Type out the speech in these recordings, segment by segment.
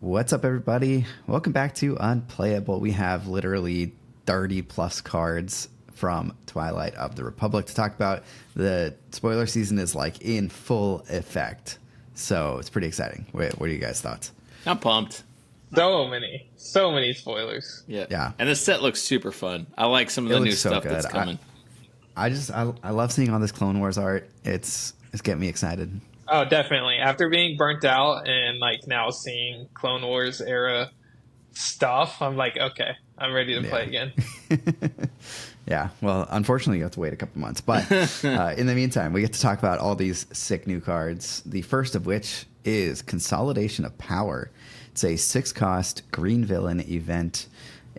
What's up, everybody? Welcome back to Unplayable. We have literally 30 plus cards from Twilight of the Republic to talk about. The spoiler season is like in full effect, so it's pretty exciting. What are you guys' thoughts? I'm pumped. So many spoilers. Yeah. And the set looks super fun. I like some of the new stuff that's coming. I love seeing all this Clone Wars art. It's getting me excited. Oh, definitely. After being burnt out and like now seeing Clone Wars era stuff, I'm like, okay, I'm ready to play again. Yeah, well, unfortunately, you have to wait a couple months. But in the meantime, we get to talk about all these sick new cards. The first of which is Consolidation of Power. It's a 6-cost green villain event,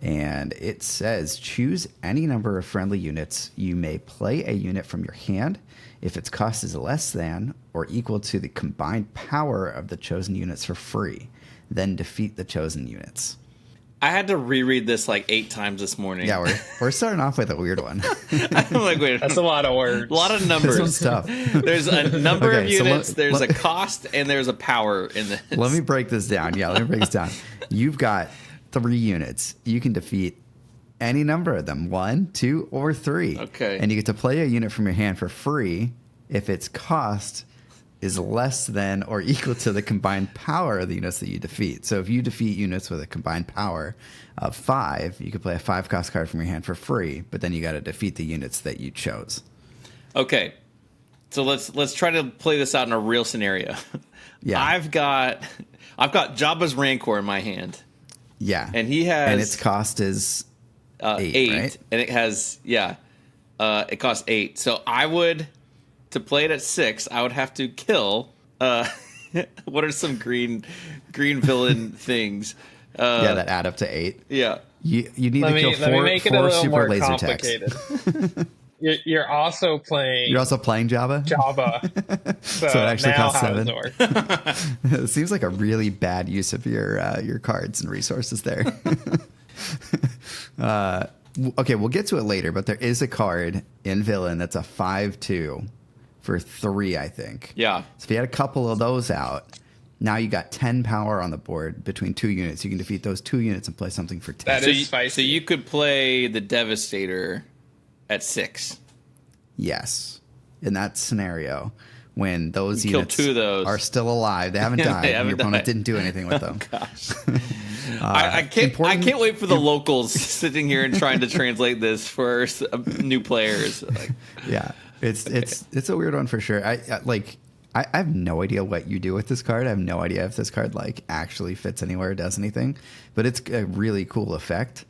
and it says choose any number of friendly units. You may play a unit from your hand if its cost is less than or equal to the combined power of the chosen units for free. Then defeat the chosen units. I had to reread this like 8 times this morning. Yeah, we're starting off with a weird one. I'm like, wait, that's a lot of words. A lot of numbers. This one's tough. There's a number of units, there's a cost, and there's a power in this. Let me break this down. Yeah, let me break this down. You've got 3 units. You can defeat any number of them, 1, 2, or 3. Okay. And you get to play a unit from your hand for free if its cost is less than or equal to the combined power of the units that you defeat. So if you defeat units with a combined power of 5, you could play a 5-cost card from your hand for free, but then you got to defeat the units that you chose. Okay. So let's try to play this out in a real scenario. Yeah. I've got Jabba's Rancor in my hand. Yeah. And he has, and its cost is 8, right? And it has it costs 8. So I would, to play it at 6, I would have to kill what are some green villain things? That add up to 8. Yeah. You need to kill 4 super laser attacks. You're also playing. You're also playing Jabba? Jabba. So it actually now costs 7. It It seems like a really bad use of your cards and resources there. Okay, we'll get to it later, but there is a card in Villain that's a 5/2 for 3, I think. Yeah. So if you had a couple of those out, now you got 10 power on the board between 2 units. You can defeat those 2 units and play something for 10. That is spicy. So you could play the Devastator at 6. Yes. In that scenario, when those You units kill 2 of those. are still alive, they haven't died, They and haven't your opponent died. didn't do anything with them. Gosh. I can't wait for the locals sitting here and trying to translate this for new players. Like, Yeah, it's a weird one for sure. I have no idea what you do with this card. I have no idea if this card like actually fits anywhere or does anything, but it's a really cool effect,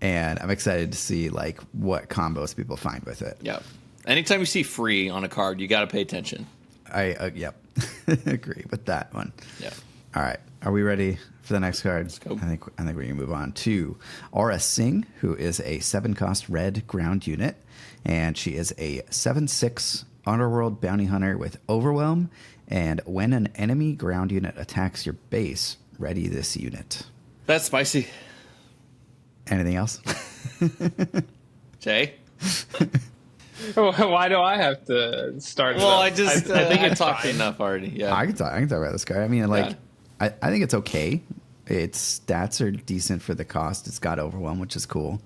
and I'm excited to see like what combos people find with it. yeah. Anytime you see free on a card, you got to pay attention. Yep, agree with that one. Yeah. All right, are we ready for the next card? Let's go. I think we can move on to Aura Singh, who is a 7-cost red ground unit, and she is a 7/6 Underworld bounty hunter with Overwhelm. And when an enemy ground unit attacks your base, ready this unit. That's spicy. Anything else? Jay? Why do I have to start? Well, I think I it's talked fine. enough already. Yeah. I can talk about this card. I mean, like, Yeah. I think it's okay. Its stats are decent for the cost. It's got Overwhelm, which is cool.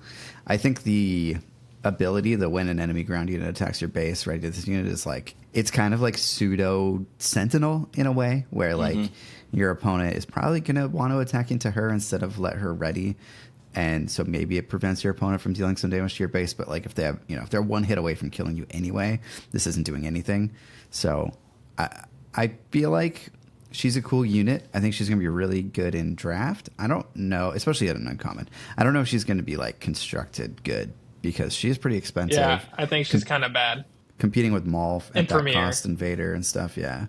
I think the ability that when an enemy ground unit attacks your base, ready to this unit is like, it's kind of like pseudo Sentinel in a way, where like your opponent is probably going to want to attack into her instead of let her ready. And so maybe it prevents your opponent from dealing some damage to your base. But like if they have, if they're 1 hit away from killing you anyway, this isn't doing anything. So I feel like she's a cool unit. I think she's going to be really good in draft. I don't know, especially at an uncommon. I don't know if she's going to be like constructed good because she's pretty expensive. Yeah, I think she's kind of bad. Competing with Maul at And that Premier. cost and Vader and stuff. Yeah.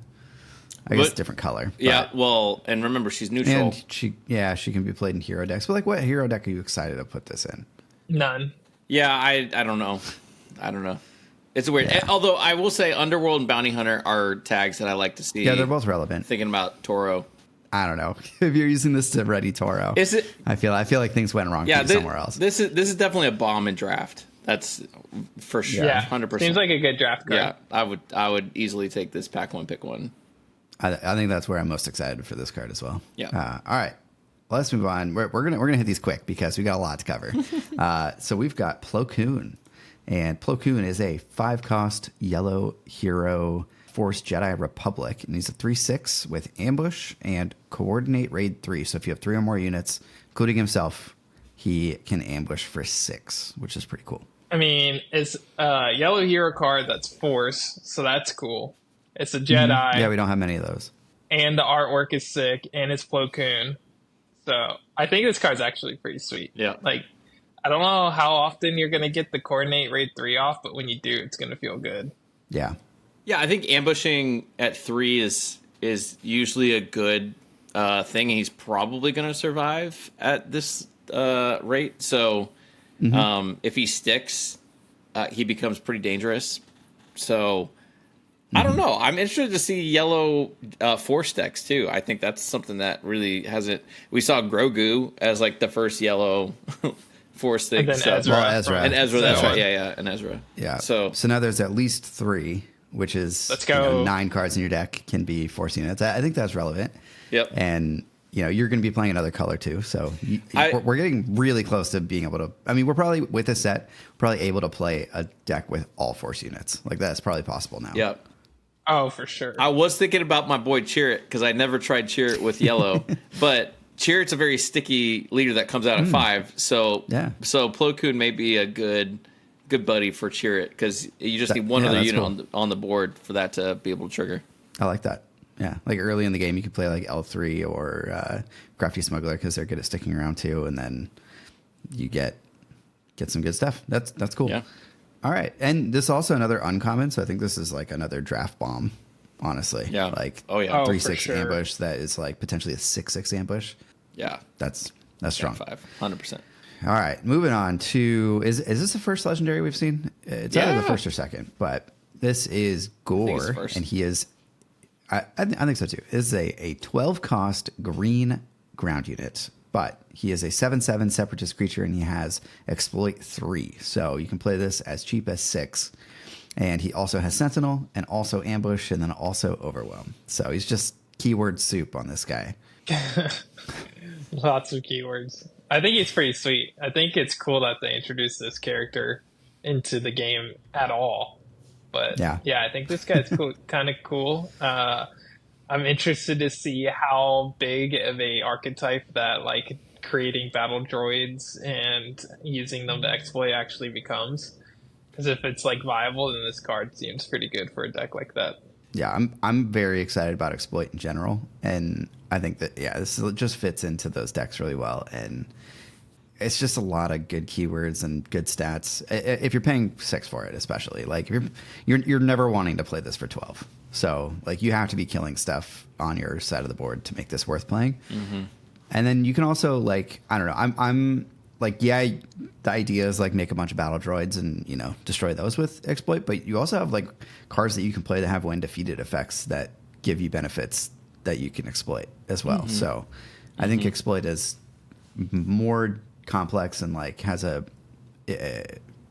I guess different color. Yeah, well, and remember, she's neutral. And she can be played in hero decks. But like, what hero deck are you excited to put this in? None. Yeah, I don't know. I don't know. It's weird. Yeah. Although I will say Underworld and Bounty Hunter are tags that I like to see. Yeah, they're both relevant. Thinking about Toro. I don't know if you're using this to ready Toro. Is it? I feel like things went wrong for you somewhere else. This is definitely a bomb in draft. That's for sure. Yeah, 100%. Seems like a good draft card. Yeah, I would easily take this pack one, pick one. I think that's where I'm most excited for this card as well. Yeah. All right. let's move on. We're gonna hit these quick because we got a lot to cover. So we've got Plo Koon, and Plo Koon is a 5-cost yellow hero Force Jedi Republic, and he's a 3/6 with ambush and coordinate raid 3. So if you have 3 or more units, including himself, he can ambush for 6, which is pretty cool. I mean, it's a yellow hero card that's Force, so that's cool. It's a Jedi. Mm-hmm. Yeah, we don't have many of those. And the artwork is sick, and it's Plo Koon. So I think this card's actually pretty sweet. Yeah. Like, I don't know how often you're going to get the coordinate raid 3 off, but when you do, it's going to feel good. Yeah. Yeah, I think ambushing at 3 is usually a good thing, and he's probably going to survive at this rate. So if he sticks, he becomes pretty dangerous. So I don't know. I'm interested to see yellow Force decks too. I think that's something that really hasn't. We saw Grogu as like the first yellow Force thing. And then so, Ezra. Well, Ezra. And Ezra, that's So- right. Yeah, and Ezra. Yeah. So now there's at least 3, which is Let's go. 9 cards in your deck can be Force units. I think that's relevant. Yep. And you're going to be playing another color too, so we're getting really close to being able to. I mean, we're probably with this set probably able to play a deck with all Force units. Like that's probably possible now. Yep. Oh, for sure. I was thinking about my boy Chirrut because I never tried Chirrut with yellow, but Chirrut's a very sticky leader that comes out at 5. So Yeah. so Plo Koon may be a good buddy for Chirrut because you just need one yeah, other that's unit cool. on the board for that to be able to trigger. I like that. Yeah, like early in the game, you could play like L3 or Crafty Smuggler because they're good at sticking around too, and then you get some good stuff. That's cool. Yeah. All right, and this is also another uncommon, so I think this is like another draft bomb. Honestly, Yeah. like Oh, yeah. Oh, for 3/6 sure. ambush that is like potentially a 6/6 ambush. Yeah. That's strong. 5, 100%. All right, moving on to is this the first legendary we've seen? It's either the Yeah. first or second, but this is Gore, the first. and he is. I think so too. This is a 12-cost green ground unit, but he is a 7/7 Separatist creature, and he has exploit 3. So you can play this as cheap as 6, and he also has Sentinel and also ambush and then also overwhelm. So he's just keyword soup on this guy. Lots of keywords. I think he's pretty sweet. I think it's cool that they introduced this character into the game at all. But Yeah. I think this guy's cool, kind of cool. I'm interested to see how big of a archetype that like creating battle droids and using them to exploit actually becomes. Because if it's like viable, then this card seems pretty good for a deck like that. Yeah, I'm very excited about exploit in general, and I think that this just fits into those decks really well, and it's just a lot of good keywords and good stats. If you're paying 6 for it, especially like if you're never wanting to play this for 12, so like you have to be killing stuff on your side of the board to make this worth playing. Mm-hmm. And then you can also like I don't know, I'm like the idea is like make a bunch of battle droids and destroy those with exploit, but you also have like cards that you can play that have when defeated effects that give you benefits that you can exploit as well. Mm-hmm. So I think exploit is more complex and like has a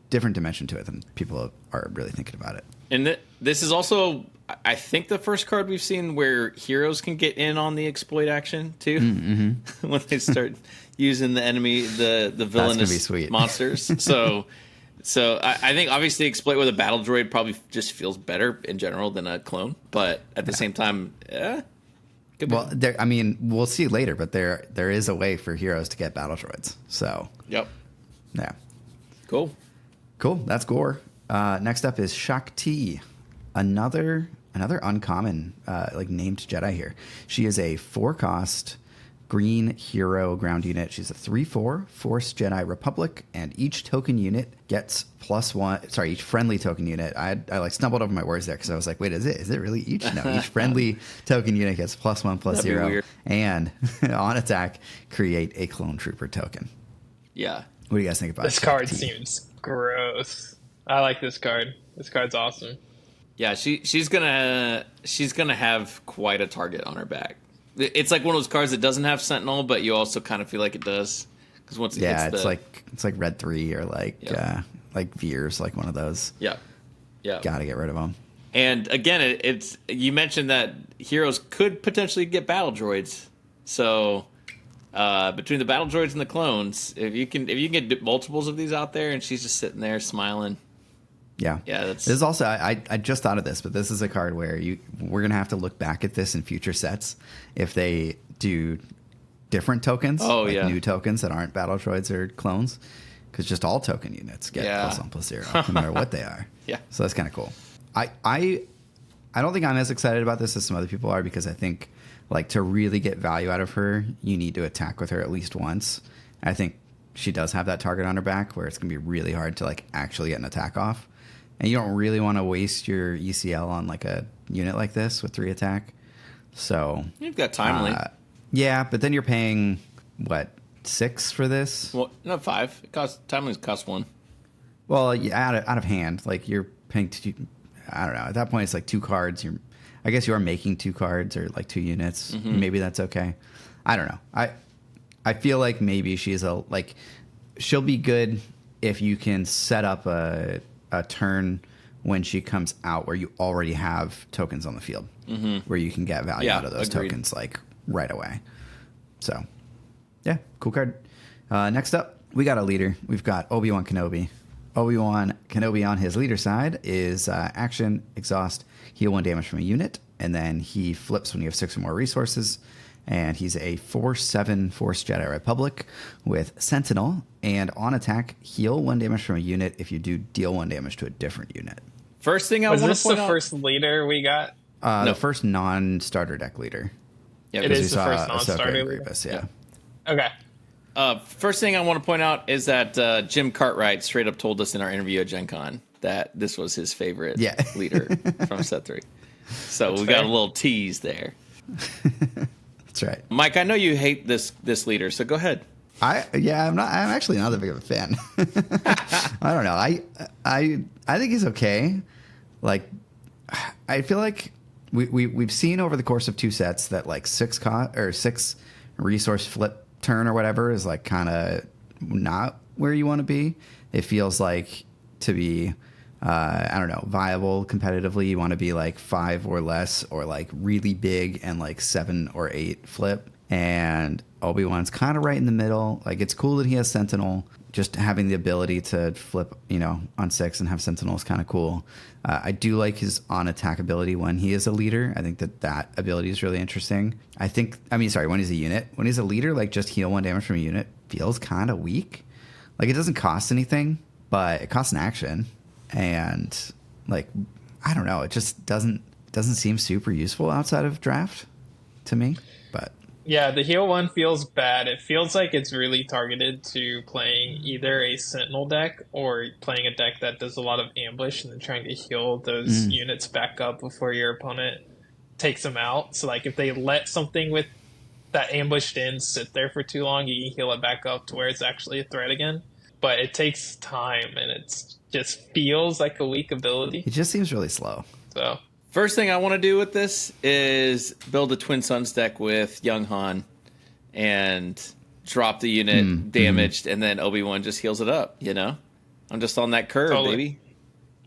different dimension to it than people are really thinking about it. And this is also, I think, the first card we've seen where heroes can get in on the exploit action too. Mm-hmm. When they start using the enemy, the villainous monsters. So I think obviously exploit with a battle droid probably just feels better in general than a clone, but at the same time, well, I mean, we'll see later, but there is a way for heroes to get battle droids. So yep, yeah, cool. That's Gore. Next up is Shaak Ti, another uncommon like named Jedi here. She is a 4-cost green hero ground unit. She's a 3/4 Force Jedi Republic, and each token unit gets +1. Sorry, each friendly token unit. I like stumbled over my words there because I was like, wait, is it really each? No, each friendly token unit gets +1/+0, and on attack create a clone trooper token. Yeah. What do you guys think about this card? Seems gross. I like this card. This card's awesome. Yeah, she's gonna have quite a target on her back. It's like one of those cards that doesn't have Sentinel, but you also kind of feel like it does because once it's like Red 3 or like Veers, like one of those. Yeah. Got to get rid of them. And again, it's you mentioned that heroes could potentially get battle droids, so between the battle droids and the clones, if you can get multiples of these out there, and she's just sitting there smiling. Yeah. This is also I just thought of this, but this is a card where we're gonna have to look back at this in future sets if they do different tokens, new tokens that aren't battle droids or clones, because just all token units get +1/+0 no matter what they are. Yeah. So that's kind of cool. I don't think I'm as excited about this as some other people are, because I think like to really get value out of her, you need to attack with her at least once. I think she does have that target on her back where it's gonna be really hard to like actually get an attack off. And you don't really want to waste your ECL on like a unit like this with 3 attack. So you've got timely. Yeah, but then you're paying what, 6 for this? Well, no, 5. Timely costs 1. Well, yeah, out of hand, like you're paying 2. I don't know. At that point, it's like 2 cards. I guess you are making 2 cards or like 2 units. Mm-hmm. Maybe that's okay. I don't know. I feel like maybe she'll be good if you can set up a turn when she comes out where you already have tokens on the field, where you can get value out of those tokens like right away. So, yeah, cool card. Next up, we got a leader. We've got Obi-Wan Kenobi. Obi-Wan Kenobi on his leader side is action, exhaust, heal 1 damage from a unit, and then he flips when you have 6 or more resources. And he's a 4/7 Force Jedi Republic with Sentinel, and on attack, heal 1 damage from a unit. If you do, deal 1 damage to a different unit. First thing I want to point out... Was this the first leader we got? No. The first non-starter deck leader. Yeah, it is the first non-starter leader. Yeah. Okay. First thing I want to point out is that Jim Cartwright straight up told us in our interview at Gen Con that this was his favorite leader from Set 3. So we got a little tease there. That's right. Mike, I know you hate this leader, so go ahead. I'm actually not that big of a fan. I don't know. I think he's okay. Like, I feel like we've seen over the course of 2 sets that like 6 resource flip turn or whatever is like kind of not where you want to be. It feels like to be I don't know, viable competitively, you want to be like 5 or less, or like really big and like 7 or 8 flip. And Obi-Wan's kind of right in the middle. Like, it's cool that he has Sentinel. Just having the ability to flip, on 6 and have Sentinel is kind of cool. I do like his on attack ability when he is a leader. I think that ability is really interesting. When he's a unit. When he's a leader, like just heal 1 damage from a unit feels kind of weak. Like, it doesn't cost anything, but it costs an action. And like, I don't know, it just doesn't seem super useful outside of draft to me. But yeah, the heal 1 feels bad. It feels like it's really targeted to playing either a Sentinel deck or playing a deck that does a lot of ambush and then trying to heal those units back up before your opponent takes them out. So like, if they let something with that ambushed in sit there for too long, you can heal it back up to where it's actually a threat again. But it takes time, and it's just feels like a weak ability. It just seems really slow. So first thing I want to do with this is build a Twin Suns deck with Young Han and drop the unit damaged, and then Obi-Wan just heals it up, I'm just on that curve, baby.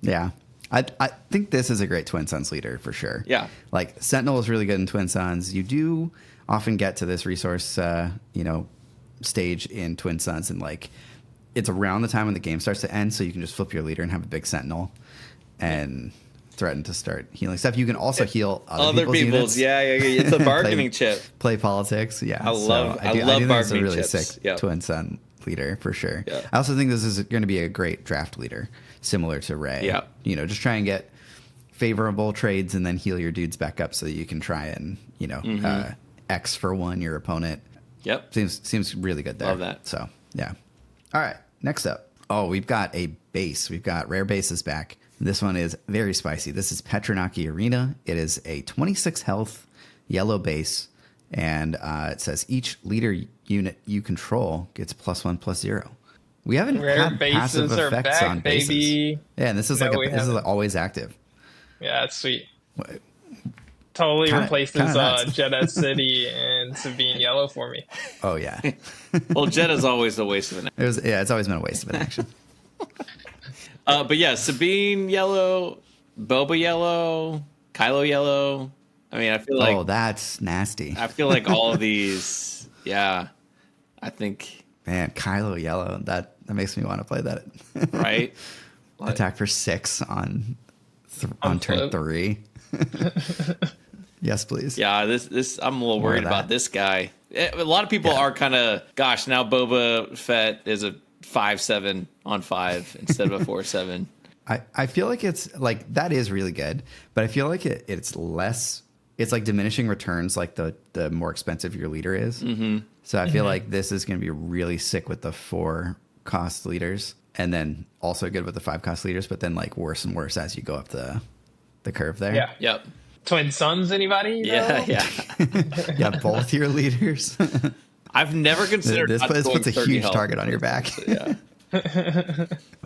Yeah. I think this is a great Twin Suns leader for sure. Yeah. Like, Sentinel is really good in Twin Suns. You do often get to this resource, stage in Twin Suns, and like, it's around the time when the game starts to end, so you can just flip your leader and have a big Sentinel and threaten to start healing stuff. You can also heal other people's units. Yeah. It's a bargaining chip. Play politics. Yeah. I love bargaining it's a really chips. sick Twin Sun leader for sure. Yeah. I also think this is going to be a great draft leader, similar to Rey. Yeah. Just try and get favorable trades and then heal your dudes back up so that you can try and, X for 1 your opponent. Yep. Seems really good there. Love that. So, yeah. All right, next up. Oh, we've got a base. We've got rare bases back. This one is very spicy. This is Petranaki Arena. It is a 26 health yellow base, and it says each leader unit you control gets +1/+0. We haven't had passive effects on bases. Baby. Yeah, and this is this is always active. Yeah, that's sweet. Totally replaced this Jeddah City and Sabine Yellow for me. Oh, yeah. Well, Jeddah's always a waste of an action. It's always been a waste of an action. But yeah, Sabine Yellow, Boba Yellow, Kylo Yellow. I mean, I feel like... Oh, that's nasty. I feel like all of these, yeah. I think. Man, Kylo yellow. That makes me want to play that. Right. Attack for 6 on turn 3. Yes, please. Yeah, this I'm a little worried about this guy. A lot of people are kind of, gosh, now Boba Fett is a 5/7 on 5 instead of a 4/7. I feel like it's like that is really good, but I feel like it's less. It's like diminishing returns, like the more expensive your leader is. Mm-hmm. So I feel like this is going to be really sick with the 4 cost leaders, and then also good with the 5 cost leaders, but then like worse and worse as you go up the curve there. Yeah. Yep. Twin Sons, anybody? Yeah, yeah. Yeah, both your leaders. I've never considered this puts a huge target on your back. Yeah.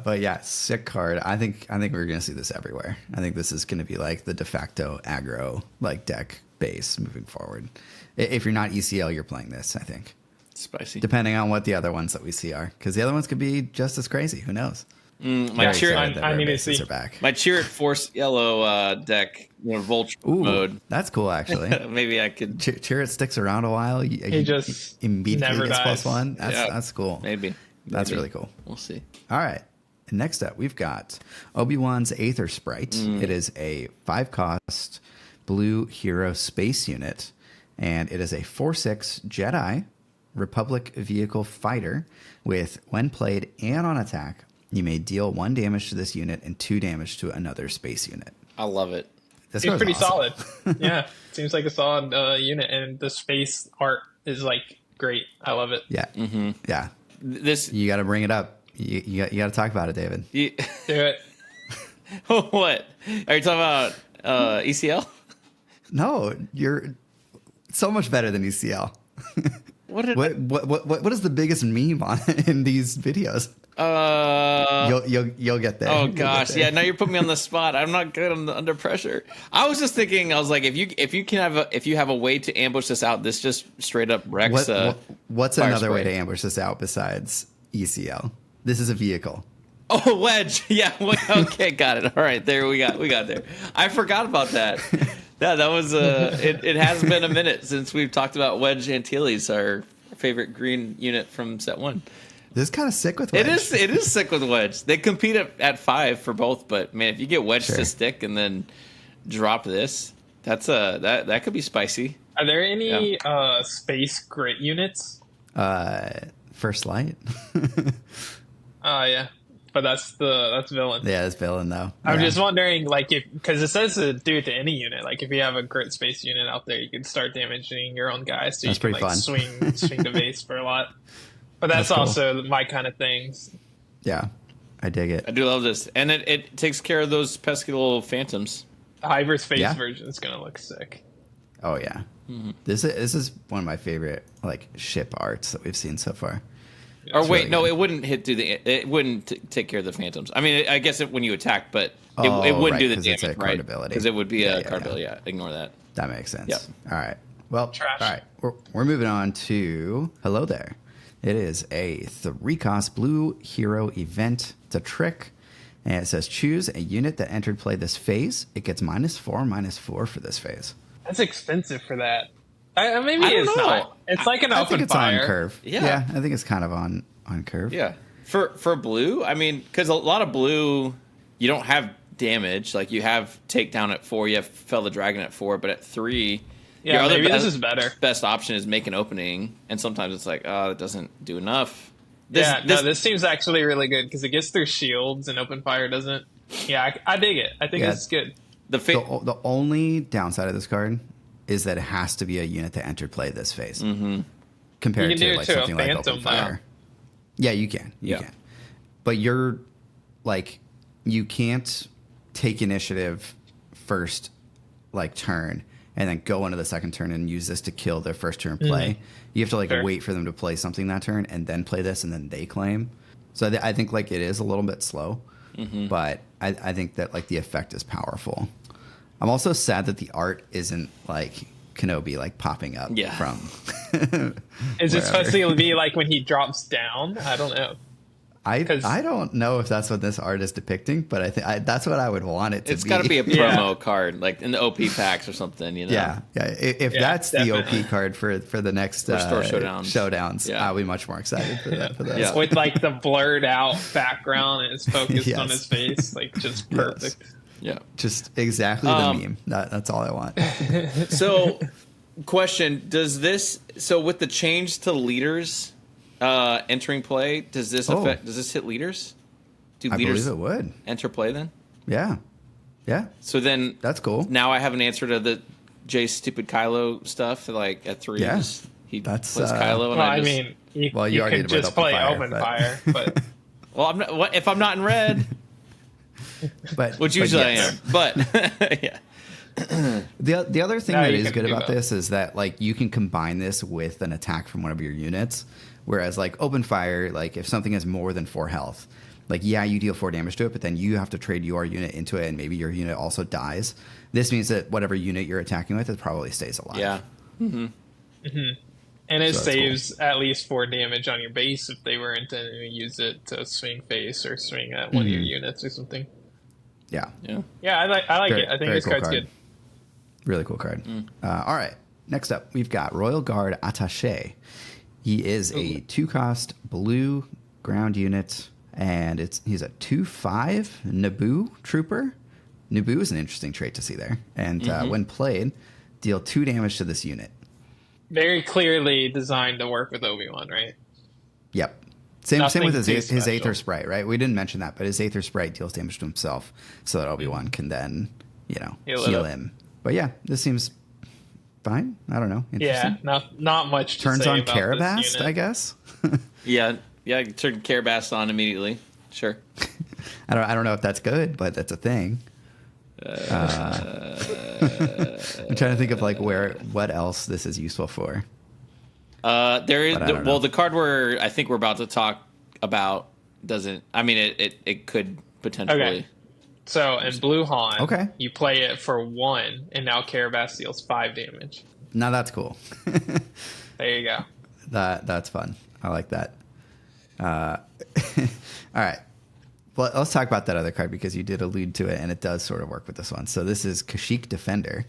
But yeah, sick card. I think we're gonna see this everywhere. I think this is gonna be like the de facto aggro like deck base moving forward. If you're not ECL, you're playing this. I think, Spicy. depending on what the other ones that we see are, because the other ones could be just as crazy. Who knows? My cheer, I need to see. Are back. my cheer at Force Yellow deck, Vulture mode. That's cool, actually. Maybe I could. Chirrut sticks around a while. He just immediately never gets dies. +1. That's cool. Maybe. That's really cool. We'll see. All right. Next up, we've got Obi-Wan's Aethersprite. It is a 5-cost blue hero space unit, and it is a 4/6 Jedi Republic vehicle fighter with, when played and on attack, you may deal 1 damage to this unit and 2 damage to another space unit. I love it. This Seems card's pretty awesome. solid. Yeah, seems like a solid unit, and the space art is like great. I love it. Yeah. Mm-hmm. Yeah. This You got to bring it up. You got to talk about it, David. you, Do it. what are you talking about? ECL? No, you're so much better than ECL. What did What is the biggest meme on in these videos? You'll get there. Oh You'll get gosh, there. yeah. Now you're putting me on the spot. I'm not good under pressure. I was just thinking. I was like, if you have a way to ambush this out, this just straight up wrecks. What's fire another way spray. to ambush this out besides ECL? This is a vehicle. Oh, wedge. Yeah. Okay, got it. All right, there we got there. I forgot about that. Yeah, that was it has been a minute since we've talked about Wedge Antilles, our favorite green unit from set 1. This is kind of sick with Wedge. It is sick with Wedge. They compete at 5 for both, but man, if you get Wedge Sure. to stick and then drop this, that's that could be spicy. Are there any space grit units? First Light. Yeah, but that's villain. Yeah, it's villain though. I'm Yeah. just wondering, like, because it says to do it to any unit. Like, if you have a grit space unit out there, you can start damaging your own guys. So That's you can pretty like fun. swing the base for a lot. But that's cool. also my kind of things. Yeah, I dig it. I do love this, and it takes care of those pesky little phantoms. The hyperspace Yeah. version is gonna look sick. Oh yeah, this is one of my favorite like ship arts that we've seen so far. Or It's wait, really no, good. it wouldn't hit through it wouldn't take care of the phantoms. I mean, I guess when you attack, but it Oh, wouldn't right, do the 'cause it's a damage, card right? ability. Because it would be Yeah, a yeah, card yeah. ability. Yeah, ignore that. That makes sense. Yep. All right. Well, Trash. all right. We're moving on to Hello There. It is a 3-cost blue hero event. It's a trick. And it says choose a unit that entered play this phase. It gets -4/-4 for this phase. That's expensive for that. Maybe I don't it's know. not. It's like an I open think it's fire. on curve. Yeah. I think it's kind of on curve. Yeah, for blue, I mean, because a lot of blue, you don't have damage. Like you have takedown at 4, you have fell the dragon at 4, but at 3, Yeah, your other maybe this is better. Best option is make an opening, and sometimes it's like, oh, that doesn't do enough. This seems actually really good because it gets through shields and open fire doesn't. Yeah, I dig it. I think Yeah. it's good. The only downside of this card is that it has to be a unit that entered play this phase. Mm-hmm. Compared You can do to it like to a something like Phantom, open fire. Yeah, you can. You Yeah. can. But you're like you can't take initiative first like turn and then go into the second turn and use this to kill their first turn play. You have to like Sure. wait for them to play something that turn and then play this and then they claim. So I think like it is a little bit slow, but I think that like the effect is powerful. I'm also sad that the art isn't like Kenobi like popping up Yeah. from. Is it wherever. supposed to be like when he drops down? I don't know. I don't know if that's what this art is depicting, but I think that's what I would want it to be. It's got to be a promo card, like in the OP packs or something, you know? Yeah. If that's definitely. the OP card for the next Store showdowns. I'll be much more excited for that. For those. Yeah. With like the blurred out background and it's focused on Yes. his face, like just perfect. Yeah. Just exactly the meme. That's all I want. So, question: does this with the change to leaders entering play? Does this affect? Does this hit leaders? Do I leaders believe it would. enter play then? Yeah. So then That's cool. now I have an answer to the Jay's stupid Kylo stuff. Like at 3, Yeah. he That's, plays Kylo, and Well, I I just, mean, you already could did just Open play Fire, Open but- Fire, but well, I'm not. What if I'm not in red? But Which usually yes. I am. But yeah. The other thing No, that you is can good do about both. this is that like you can combine this with an attack from one of your units, whereas like Open Fire, like if something has more than 4 health, like you deal 4 damage to it, but then you have to trade your unit into it, and maybe your unit also dies. This means that whatever unit you're attacking with, it probably stays alive. Yeah. and it So that's saves at least 4 damage on your base if they were intending to use it to swing face or swing at one of your units or something. Yeah. Yeah. Yeah, I like Very- it. I think very this cool card's card. good. Really cool card. All right. Next up, we've got Royal Guard Attaché. He is a 2-cost blue ground unit, and he's a 2/5 Naboo trooper. Naboo is an interesting trait to see there. And when played, deal 2 damage to this unit. Very clearly designed to work with Obi-Wan, right? Yep. Same Nothing with his too Aether special. Sprite, right? We didn't mention that, but his Aether Sprite deals damage to himself so that Obi-Wan can then, Heal it heal up. him. But yeah, this seems fine. I don't know. Yeah, Interesting. not much to Turns say on about this Carabast, unit. I guess. Yeah. Yeah. You turn Carabast on immediately. Sure. I don't know if that's good, but that's a thing. I'm trying to think of like what else this is useful for. There is But I don't know. the card I think we're about to talk about doesn't. I mean, it could potentially. Okay. So in Blue Han, Okay. you play it for 1, and now Carabast deals 5 damage. Now that's cool. There you go. That's fun. I like that. All right. Well, let's talk about that other card because you did allude to it, and it does sort of work with this one. So this is Kashyyyk Defender,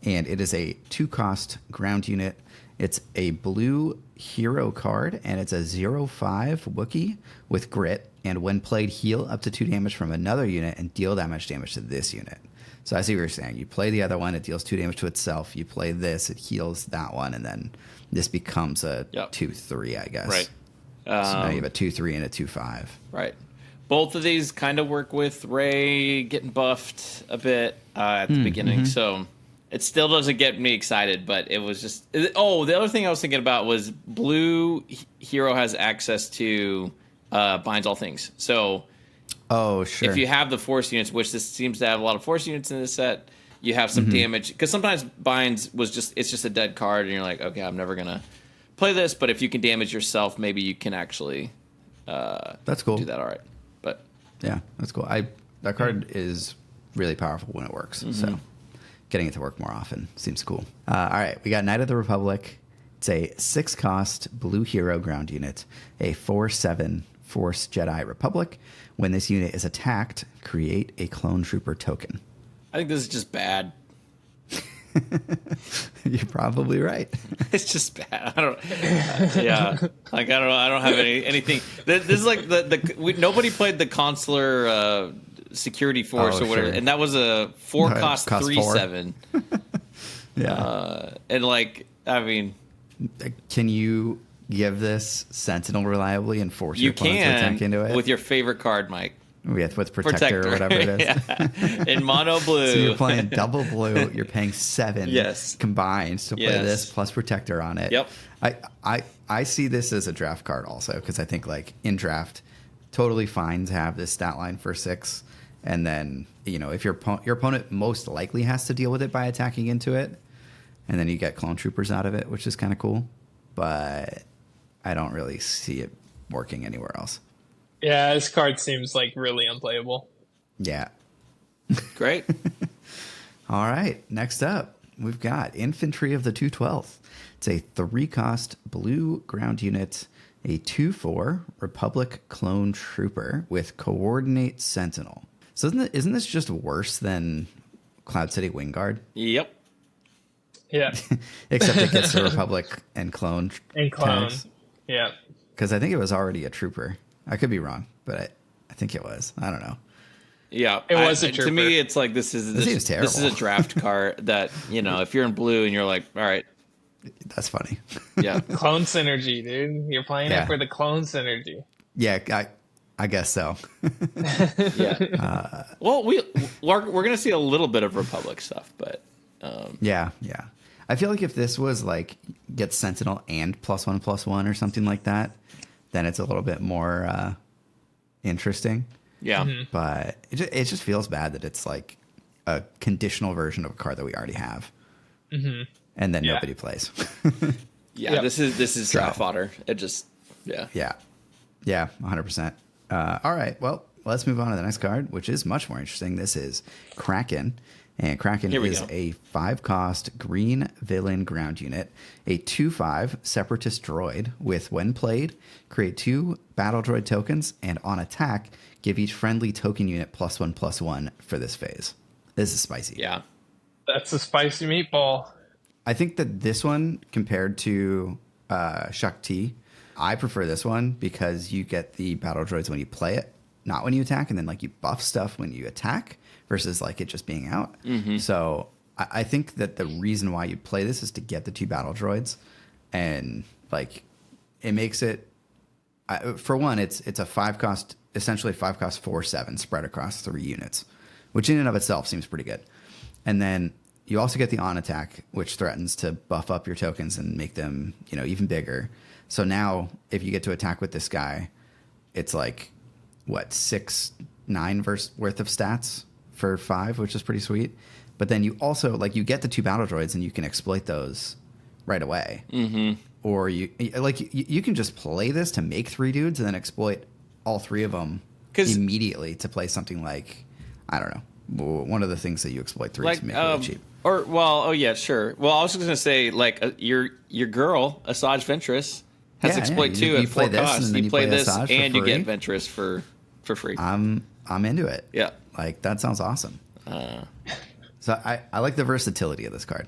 and it is a 2-cost ground unit. It's a blue hero card, and it's a 0/5 Wookiee with grit. And when played, heal up to 2 damage from another unit and deal damage to this unit. So I see what you're saying. You play the other one, it deals 2 damage to itself. You play this, it heals that one, and then this becomes a 2/3, I guess. Right. So now you have a 2/3 and a 2/5. Right. Both of these kind of work with Rey getting buffed a bit at the beginning, so it still doesn't get me excited. But it was just the other thing I was thinking about was blue hero has access to binds all things. So Oh, sure. if you have the force units, which this seems to have a lot of force units in this set, you have some damage because sometimes binds it's just a dead card, and you're like, okay, I'm never gonna play this. But if you can damage yourself, maybe you can actually That's cool. do that. All right, but Yeah, that's cool. That card is really powerful when it works. So getting it to work more often seems cool. All right, we got Knight of the Republic. It's a 6-cost blue hero ground unit, a 4/7 Force Jedi Republic. When this unit is attacked, create a clone trooper token. I think this is just bad. You're probably right. It's just bad. I don't. Yeah, like I don't know. I don't have anything. This is like nobody played the consular security force or whatever, sure. and that was a 4-cost Cost 3/7. Yeah. And like, I mean, Can you give this Sentinel reliably and force you your opponent to attack into it? with your favorite card, Mike. With Protector or whatever it is. Yeah. In mono blue. So you're playing double blue. You're paying 7 Yes. combined to play Yes. this plus Protector on it. Yep. I see this as a draft card also because I think like in draft, totally fine to have this stat line for 6, and then if your opponent most likely has to deal with it by attacking into it, and then you get clone troopers out of it, which is kind of cool, but I don't really see it working anywhere else. Yeah, this card seems like really unplayable. Yeah. Great. All right. Next up, we've got Infantry of the 212th. It's a 3-cost blue ground unit. a 2/4 Republic Clone Trooper with Coordinate Sentinel. So isn't this just worse than Cloud City Wingguard? Yep. Yeah. Except it gets the Republic and Clone And clone. tags. Yeah. Because I think it was already a trooper. I could be wrong, but I think it was. I don't know. Yeah, It was a To trooper. me, it's like this seems is terrible. a draft card that, you know, if you're in blue and you're like, all right, That's funny. yeah, Clone synergy, dude. You're playing Yeah. it for the clone synergy. Yeah, I guess so. yeah. Well, we're gonna see a little bit of Republic stuff, but Yeah. I feel like if this was like get Sentinel and +1/+1 or something like that, then it's a little bit more interesting. yeah, But it just feels bad that it's like a conditional version of a card that we already have, and then Yeah. nobody plays. yeah. Yep. This is So- draft fodder. It just Yeah, 100%. All right, well, let's move on to the next card, which is much more interesting. This is Kraken, and Kraken Here we is go. a 5-cost green villain ground unit, a 2/5 Separatist droid with, when played, create 2 battle droid tokens, and on attack, give each friendly token unit +1/+1 for this phase. This is spicy. yeah. That's a spicy meatball. I think that this one, compared to Shaak Ti, I prefer this one because you get the battle droids when you play it, not when you attack, and then like you buff stuff when you attack versus like it just being out. So I think that the reason why you play this is to get the 2 battle droids, and like it makes it for one, it's a 5-cost, essentially 5-cost 4/7 spread across 3 units, which in and of itself seems pretty good. And then you also get the on attack, which threatens to buff up your tokens and make them, you know, even bigger. So now if you get to attack with this guy, it's like what, 6-9 worth of stats for 5, which is pretty sweet. But then you also like you get the 2 battle droids and you can exploit those right away. Or you can just play this to make 3 dudes and then exploit all 3 of them 'Cause- immediately to play something like, I don't know, one of the things that you exploit 3 Like to make really cheap. or well, oh yeah, sure. Well, I was just gonna say like your girl Asajj Ventress has Yeah, exploit yeah. 2 You at play 4 this, costs. and then You play this Asajj for and you get free. Ventress for free. I'm into it. Yeah. Like that sounds awesome. So I like the versatility of this card.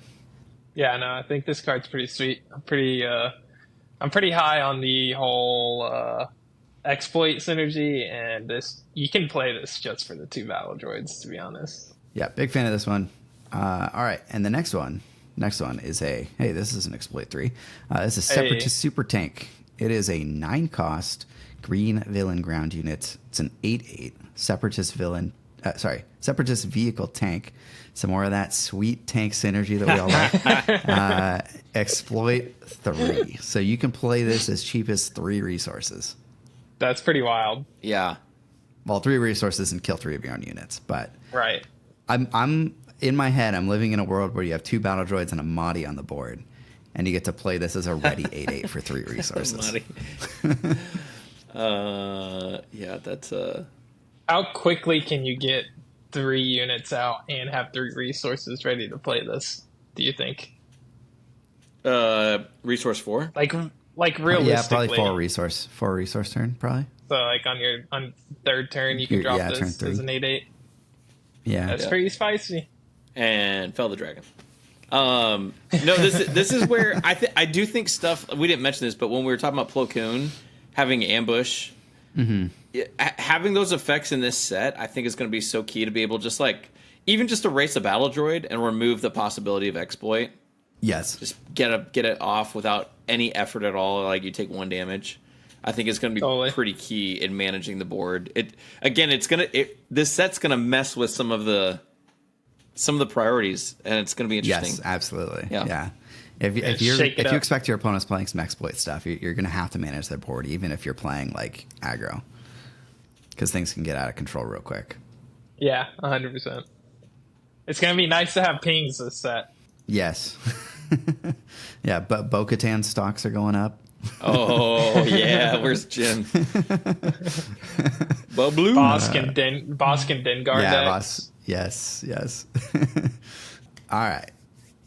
Yeah, no, I think this card's pretty sweet. I'm pretty high on the whole exploit synergy, and this you can play this just for the 2 battle droids, to be honest. Yeah, big fan of this one. All right, and the next one is this is an exploit 3. This is Separatist Super Tank. It is a 9-cost green villain ground unit. It's an 8/8 Separatist vehicle tank. Some more of that sweet tank synergy that we all like. Exploit 3. So you can play this as cheap as 3 resources. That's pretty wild. Yeah. Well, 3 resources and kill 3 of your own units. But Right. I'm in my head, I'm living in a world where you have 2 battle droids and a Mahdi on the board. And you get to play this as a ready 8/8 for 3 resources. Yeah, that's How quickly can you get 3 units out and have 3 resources ready to play this, do you think? resource 4. Like realistically. Yeah, probably 4 resource turn, probably. So like on 3rd turn you can drop turn this 3. as an 8/8. Yeah. That's pretty spicy. And Fell the Dragon. No, this is where I do think stuff, we didn't mention this, but when we were talking about Plo Koon having ambush, having those effects in this set, I think is going to be so key to be able just like even just erase a battle droid and remove the possibility of exploit. Yes. Just get it off without any effort at all. Like you take 1 damage. I think it's going to be Totally. pretty key in managing the board. This set's going to mess with some of the priorities, and it's going to be interesting. Yes, absolutely. Yeah. Yeah. If shake it you up. expect your opponents playing some exploit stuff, you're going to have to manage their board, even if you're playing like aggro, because things can get out of control real quick. Yeah, 100%. It's going to be nice to have pings this set. Yes. Yeah, but Bo-Katan stocks are going up. Oh yeah, where's Jim? Blue. Boskin Dengar Yeah, deck. boss. Yes. All right.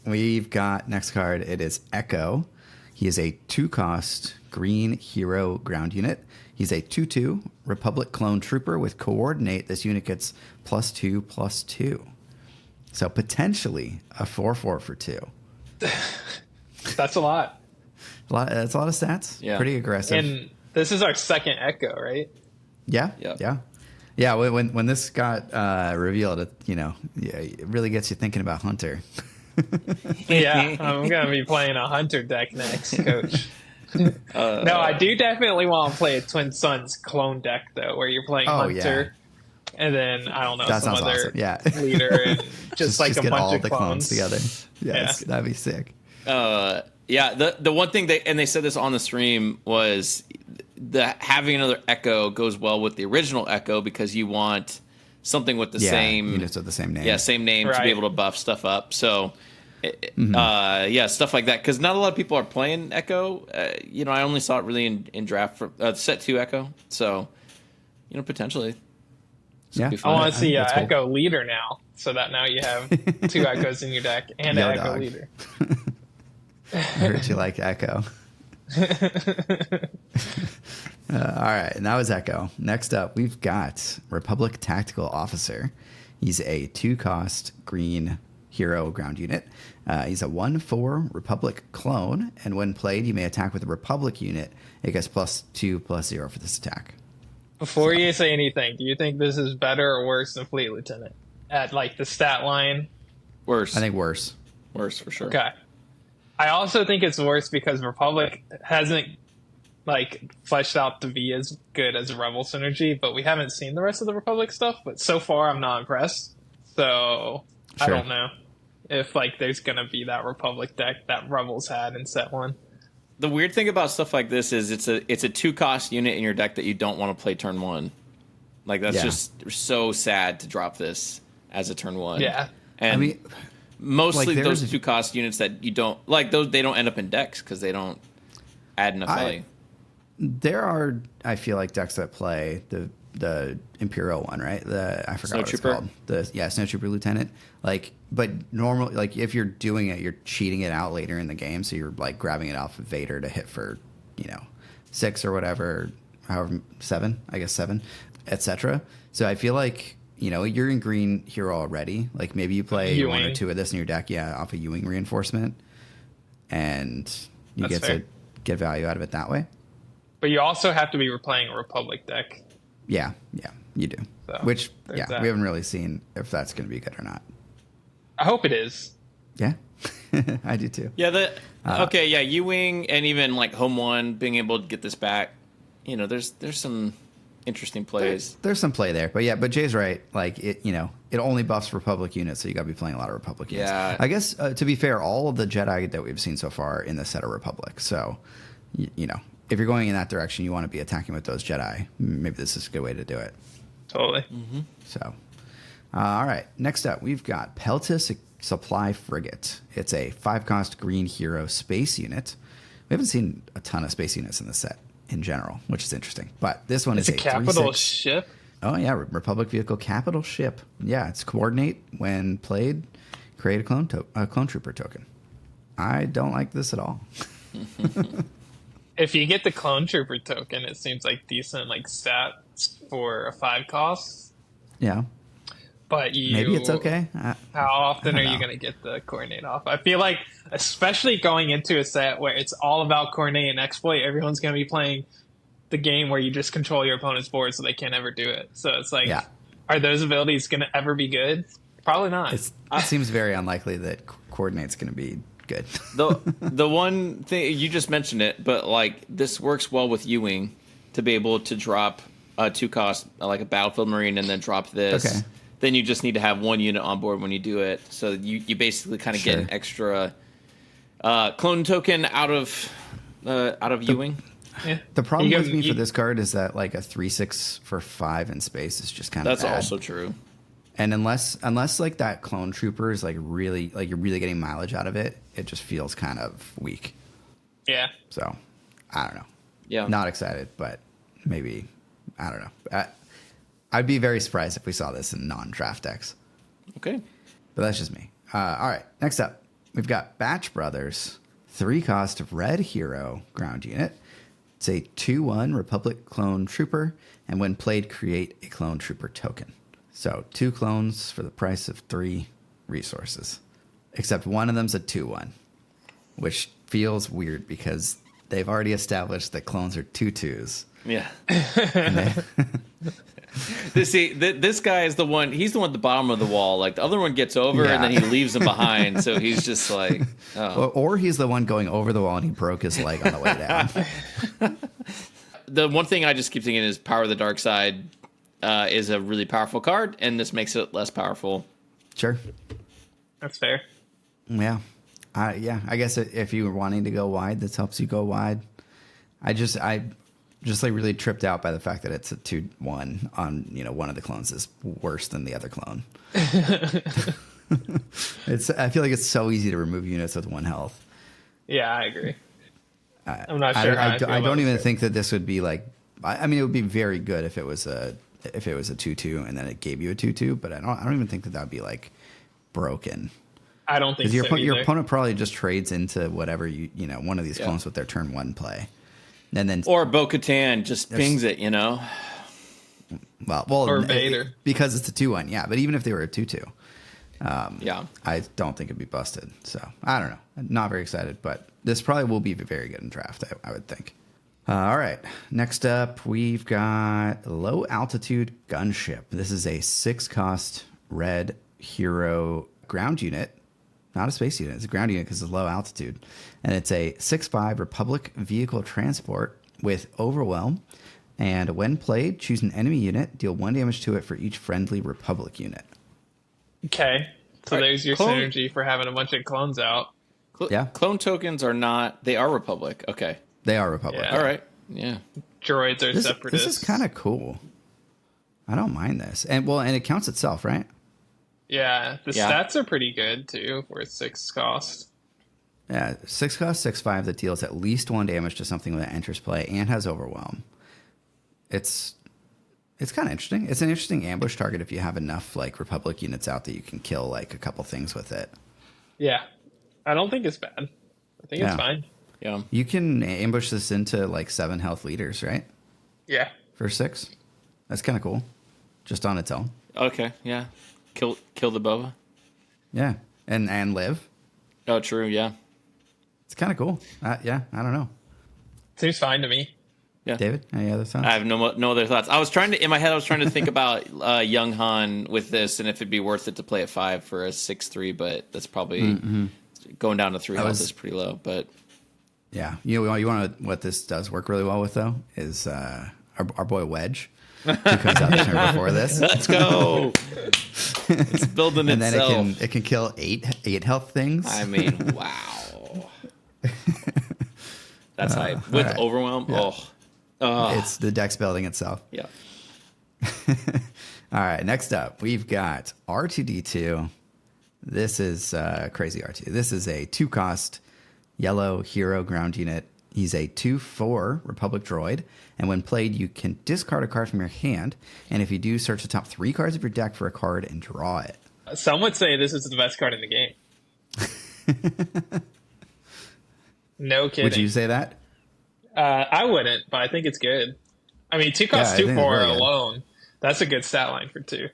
We've got next card. It is Echo. He is a 2-cost green hero ground unit. He's a 2/2 Republic clone trooper with coordinate. This unit gets +2/+2. So potentially a 4/4 for 2. That's a lot. That's a lot of stats. Yeah. Pretty aggressive. And this is our second Echo, right? Yeah. Yep. Yeah. When this got revealed, it really gets you thinking about Hunter. Yeah, I'm going to be playing a Hunter deck next, Coach. No, I do definitely want to play a Twin Suns clone deck, though, where you're playing Hunter, and then, I don't know, That some sounds other awesome. Yeah. leader, and just like a get bunch all of the clones together. Yeah. That'd be sick. Yeah, the one thing they said this on the stream was having another Echo goes well with the original Echo because you want something with the same units with the same name. Yeah, same name to Right. be able to buff stuff up. So, stuff like that because not a lot of people are playing Echo. I only saw it really in draft for set 2 Echo. So, potentially. Yeah. Be I fun. want to see That's cool. Echo leader now, so that now you have 2 Echoes in your deck and Yo, an Echo dog. leader. I heard you like Echo. All right, and that was Echo. Next up, we've got Republic Tactical Officer. He's a 2-cost green hero ground unit. He's a 1/4 Republic clone, and when played, you may attack with a Republic unit. It gets +2/+0 for this attack. Before you say anything, do you think this is better or worse than Fleet Lieutenant at like the stat line? Worse. I think worse. Worse for sure. Okay. I also think it's worse because Republic hasn't like fleshed out to be as good as Rebel synergy, but we haven't seen the rest of the Republic stuff. But so far, I'm not impressed. So I Sure. don't know if like there's gonna be that Republic deck that Rebels had in set 1. The weird thing about stuff like this is it's a 2-cost unit in your deck that you don't want to play turn 1. Like that's just so sad to drop this as a turn 1. Yeah. And I mean, mostly like, those 2-cost units that you don't like those they don't end up in decks because they don't add enough value. there are, I feel like, decks that play the Imperial one, right? I forgot what it's Snowtrooper? called. Snowtrooper Lieutenant. Like, but normally, like if you're doing it, you're cheating it out later in the game, so you're like grabbing it off of Vader to hit for 6 or whatever, however 7, I guess 7, etc. So I feel like you're in green hero already. Like maybe you play Ewing. 1 or 2 of this in your deck, off a Ewing reinforcement, and you That's get fair. to get value out of it that way. But you also have to be replaying a Republic deck. Yeah, you do. So, Which, there's that. we haven't really seen if that's going to be good or not. I hope it is. Yeah, I do too. Yeah, U-Wing and even like Home 1 being able to get this back. There's some interesting plays. There's some play there, but Jay's right. Like it only buffs Republic units, so you got to be playing a lot of Republic units. Yeah. I guess to be fair, all of the Jedi that we've seen so far in the set are Republic. So, if you're going in that direction, you want to be attacking with those Jedi. Maybe this is a good way to do it. Totally. So, all right. Next up, we've got Pelta Supply Frigate. It's a 5-cost green hero space unit. We haven't seen a ton of space units in the set in general, which is interesting. But this one It's is a capital 3/6 ship. Oh yeah, Republic vehicle capital ship. Yeah, it's coordinate when played. Create a clone trooper token. I don't like this at all. If you get the clone trooper token, it seems like decent like stats for a 5 cost. Yeah, But maybe it's okay. How often I are don't you know. going to get the coordinate off? I feel like, especially going into a set where it's all about coordinate and exploit, everyone's going to be playing the game where you just control your opponent's board so they can't ever do it. So it's like, Yeah. are those abilities going to ever be good? Probably not. It seems very unlikely that coordinate's going to be good. The one thing you just mentioned it, but like this works well with Ewing to be able to drop a 2-cost like a Battlefield Marine and then drop this. Okay. Then you just need to have 1 unit on board when you do it, so you basically kind of get an extra clone token out of Ewing. Yeah. The problem You with can- me for you- this card is that like a 3/6 for 5 in space is just kind of That's bad. also true. And unless like that clone trooper is like really like you're really getting mileage out of it, it just feels kind of weak. Yeah. So I don't know. Yeah. Not excited, but maybe I don't know. I'd be very surprised if we saw this in non-draft decks. Okay. But that's just me. All right. Next up, we've got Batch Brothers, 3-cost red hero ground unit. It's a 2/1 Republic clone trooper, and when played, create a clone trooper token. So 2 clones for the price of 3 resources. Except one of them's a 2/1, which feels weird because they've already established that clones are 2/2s. Yeah. This guy is the one. He's the one at the bottom of the wall. Like the other one gets over and then he leaves him behind. So he's just like, oh. Or he's the one going over the wall and he broke his leg on the way down. The one thing I just keep thinking is Power of the Dark Side is a really powerful card, and this makes it less powerful. Sure. That's fair. Yeah. I guess if you were wanting to go wide, this helps you go wide. I just like really tripped out by the fact that it's a 2/1 on, one of the clones is worse than the other clone. I feel like it's so easy to remove units with 1 health. Yeah, I agree. I'm not sure. I don't even think that this would be like. I mean, it would be very good if it was a 2/2 and then it gave you a 2/2. But I don't even think that would be like broken. I don't think your opponent probably just trades into whatever one of these clones with their turn 1 play, and then or Bo-Katan just pings it. Well, or Vader because it's a 2/1. Yeah, but even if they were a 2/2. Yeah, I don't think it'd be busted. So I don't know. I'm not very excited, but this probably will be very good in draft, I would think. All right. Next up, we've got Low Altitude Gunship. This is a 6-cost red hero ground unit. Not a space unit. It's a ground unit because it's low altitude. And it's a 6/5 Republic vehicle transport with Overwhelm. And when played, choose an enemy unit, deal 1 damage to it for each friendly Republic unit. Okay. So there's your synergy for having a bunch of clones out. Yeah. Clone tokens are not... They are Republic. Okay. They are Republic. Yeah. All right. Yeah. Droids are Separatists. This is kind of cool. I don't mind this. And it counts itself, right? Yeah. The stats are pretty good, too, for 6 cost. Yeah. 6 cost, 6/5 that deals at least 1 damage to something that enters play and has Overwhelm. It's kind of interesting. It's an interesting ambush target if you have enough like Republic units out that you can kill like a couple things with it. Yeah. I don't think it's bad. I think it's fine. Yeah. You can ambush this into like 7 health leaders, right? Yeah. For 6. That's kind of cool. Just on its own. Okay. Yeah. Kill the Boba. Yeah. And live. Oh, true. Yeah. It's kind of cool. Yeah. I don't know. Seems fine to me. Yeah. David, any other thoughts? I have no other thoughts. In my head, I was trying to think about Young Han with this and if it'd be worth it to play at 5 for a 6/3, but that's probably going down to 3 health is pretty low. But yeah, you want to what this does work really well with though is our boy Wedge, who comes out the turn before this. Let's go. It's building and itself. then it can kill 8 health things. I mean, wow. That's hype. With right. Overwhelm. Yeah. Oh. It's the deck's building itself. Yeah. All right, next up, we've got R2D2. This is crazy R2. This is a 2-cost yellow hero ground unit. He's a 2/4 Republic droid, and when played, you can discard a card from your hand, and if you do, search the top 3 cards of your deck for a card and draw it. Some would say this is the best card in the game. No kidding. Would you say that? I wouldn't, but I think it's good. I mean, 2 cost 2/4 really alone. That's a good stat line for 2.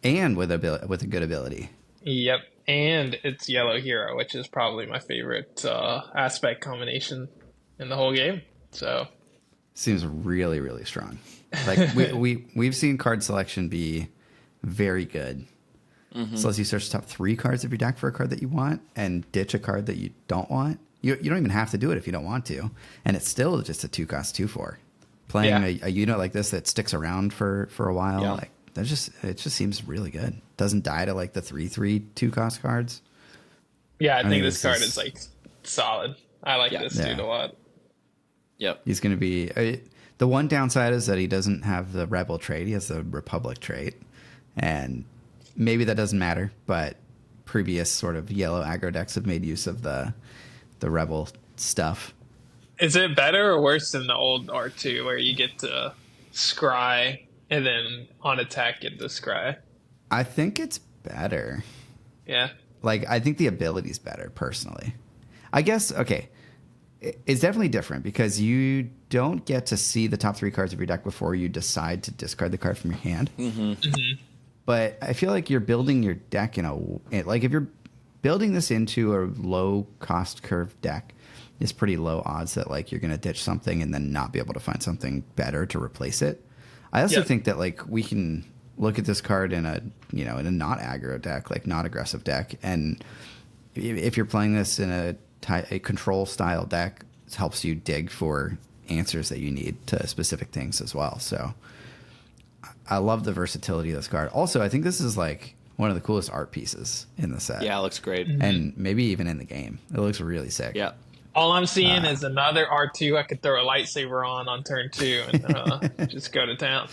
And with a good ability. Yep. And it's yellow hero, which is probably my favorite aspect combination in the whole game. So seems really, really strong. Like we've seen card selection be very good. So as you search the top 3 cards of your deck for a card that you want and ditch a card that you don't want, you don't even have to do it if you don't want to. And it's still just a 2-cost 2/4. Playing a unit like this that sticks around for a while, like it just seems really good. Doesn't die to like the 3/3 2-cost cards. Yeah, I think this card is like solid. I like this dude a lot. Yep. He's going to be the one downside is that he doesn't have the Rebel trait. He has the Republic trait, and maybe that doesn't matter. But previous sort of yellow aggro decks have made use of the Rebel stuff. Is it better or worse than the old R2 where you get to scry and then on attack get to scry? I think it's better. Yeah. Like, I think the ability's better, personally. I guess, okay, it's definitely different because you don't get to see the top 3 cards of your deck before you decide to discard the card from your hand. But I feel like you're building your deck like if you're building this into a low cost curve deck, it's pretty low odds that like you're going to ditch something and then not be able to find something better to replace it. I also think that like we can look at this card in a in a not aggro deck, like not aggressive deck, and if you're playing this in a control style deck, it helps you dig for answers that you need to specific things as well. So I love the versatility of this card. Also, I think this is like one of the coolest art pieces in the set. Yeah, it looks great. And maybe even in the game. It looks really sick. Yeah. All I'm seeing is another R2 I could throw a lightsaber on turn 2 and just go to town.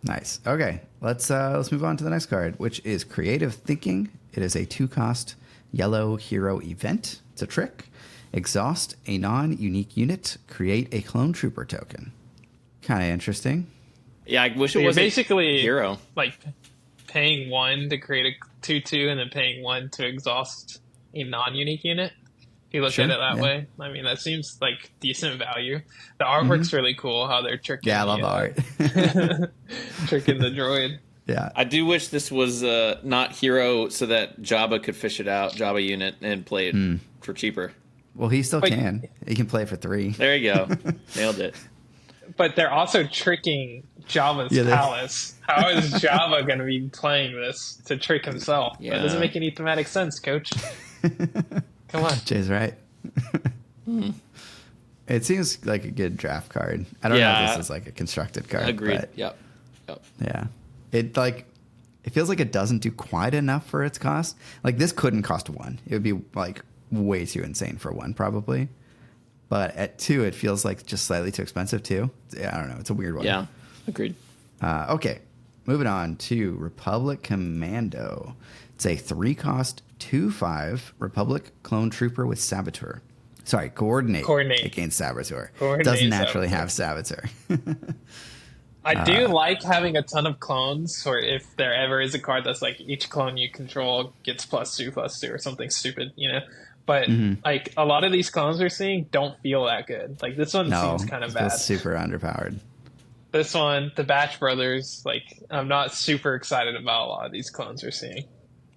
Nice. Okay, let's move on to the next card, which is Creative Thinking. It is a 2-cost yellow hero event. It's a trick. Exhaust a non-unique unit. Create a clone trooper token. Kind of interesting. Yeah, I wish So it you're was basically hero. like paying 1 to create a 2/2 and then paying 1 to exhaust a non-unique unit. If you look at it that way, I mean that seems like decent value. The artwork's really cool. How they're tricking. Yeah, I love the art. Tricking the droid. Yeah, I do wish this was not hero, so that Jabba could fish it out, Jabba unit, and play it for cheaper. well, he still can. He can play it for 3. There you go, nailed it. But they're also tricking Jabba's palace. How is Jabba going to be playing this to trick himself? Yeah. That doesn't make any thematic sense, Coach. Come on. Jay's right. It seems like a good draft card. I don't know if this is like a constructed card. Agreed. But Yep. yeah. It feels like it doesn't do quite enough for its cost. Like this couldn't cost 1. It would be like way too insane for 1 probably. But at 2 it feels like just slightly too expensive too. Yeah, I don't know. It's a weird one. Yeah. Agreed. Okay. Moving on to Republic Commando. It's a 3-cost 2/5 Republic clone trooper with Saboteur. Sorry, coordinate against Saboteur. Doesn't naturally have Saboteur. I do like having a ton of clones, or if there ever is a card that's like each clone you control gets +2/+2 or something stupid, But like a lot of these clones we're seeing don't feel that good. Like this one seems kind of bad. Feels super underpowered. This one, the Batch Brothers, like I'm not super excited about a lot of these clones we're seeing.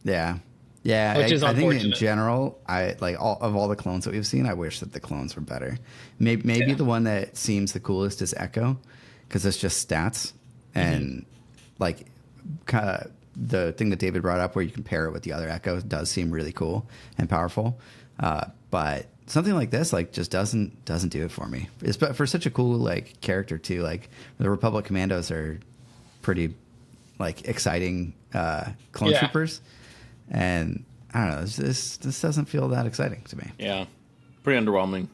Yeah. Which is I think unfortunate. in general, I like all the clones that we've seen. I wish that the clones were better. Maybe the one that seems the coolest is Echo, because it's just stats and like kind of the thing that David brought up where you compare it with the other Echo does seem really cool and powerful. But something like this like just doesn't do it for me. It's for such a cool like character too. Like the Republic Commandos are pretty like exciting clone troopers. And I don't know, this doesn't feel that exciting to me. Yeah. Pretty underwhelming.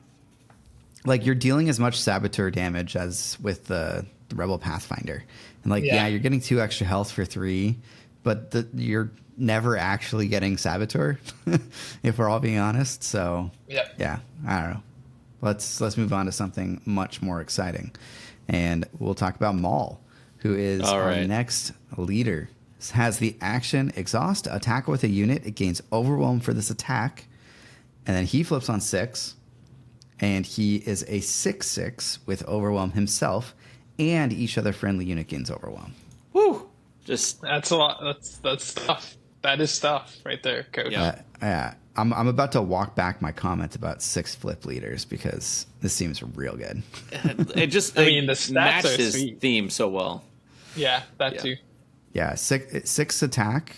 Like you're dealing as much Saboteur damage as with the Rebel Pathfinder. And like, you're getting 2 extra health for 3, but you're never actually getting Saboteur, if we're all being honest. So yeah, I don't know. Let's move on to something much more exciting. And we'll talk about Maul, who is our next leader. Has the action exhaust, attack with a unit. It gains overwhelm for this attack. And then he flips on 6. And he is a 6/6 with overwhelm himself. And each other friendly unit gains overwhelm. Woo! That's a lot. That's stuff. That is stuff right there, Coach. Yeah. I'm about to walk back my comments about 6 flip leaders because this seems real good. It just the stats matched are his sweet. theme so well. Yeah, that too. Yeah, 6 attack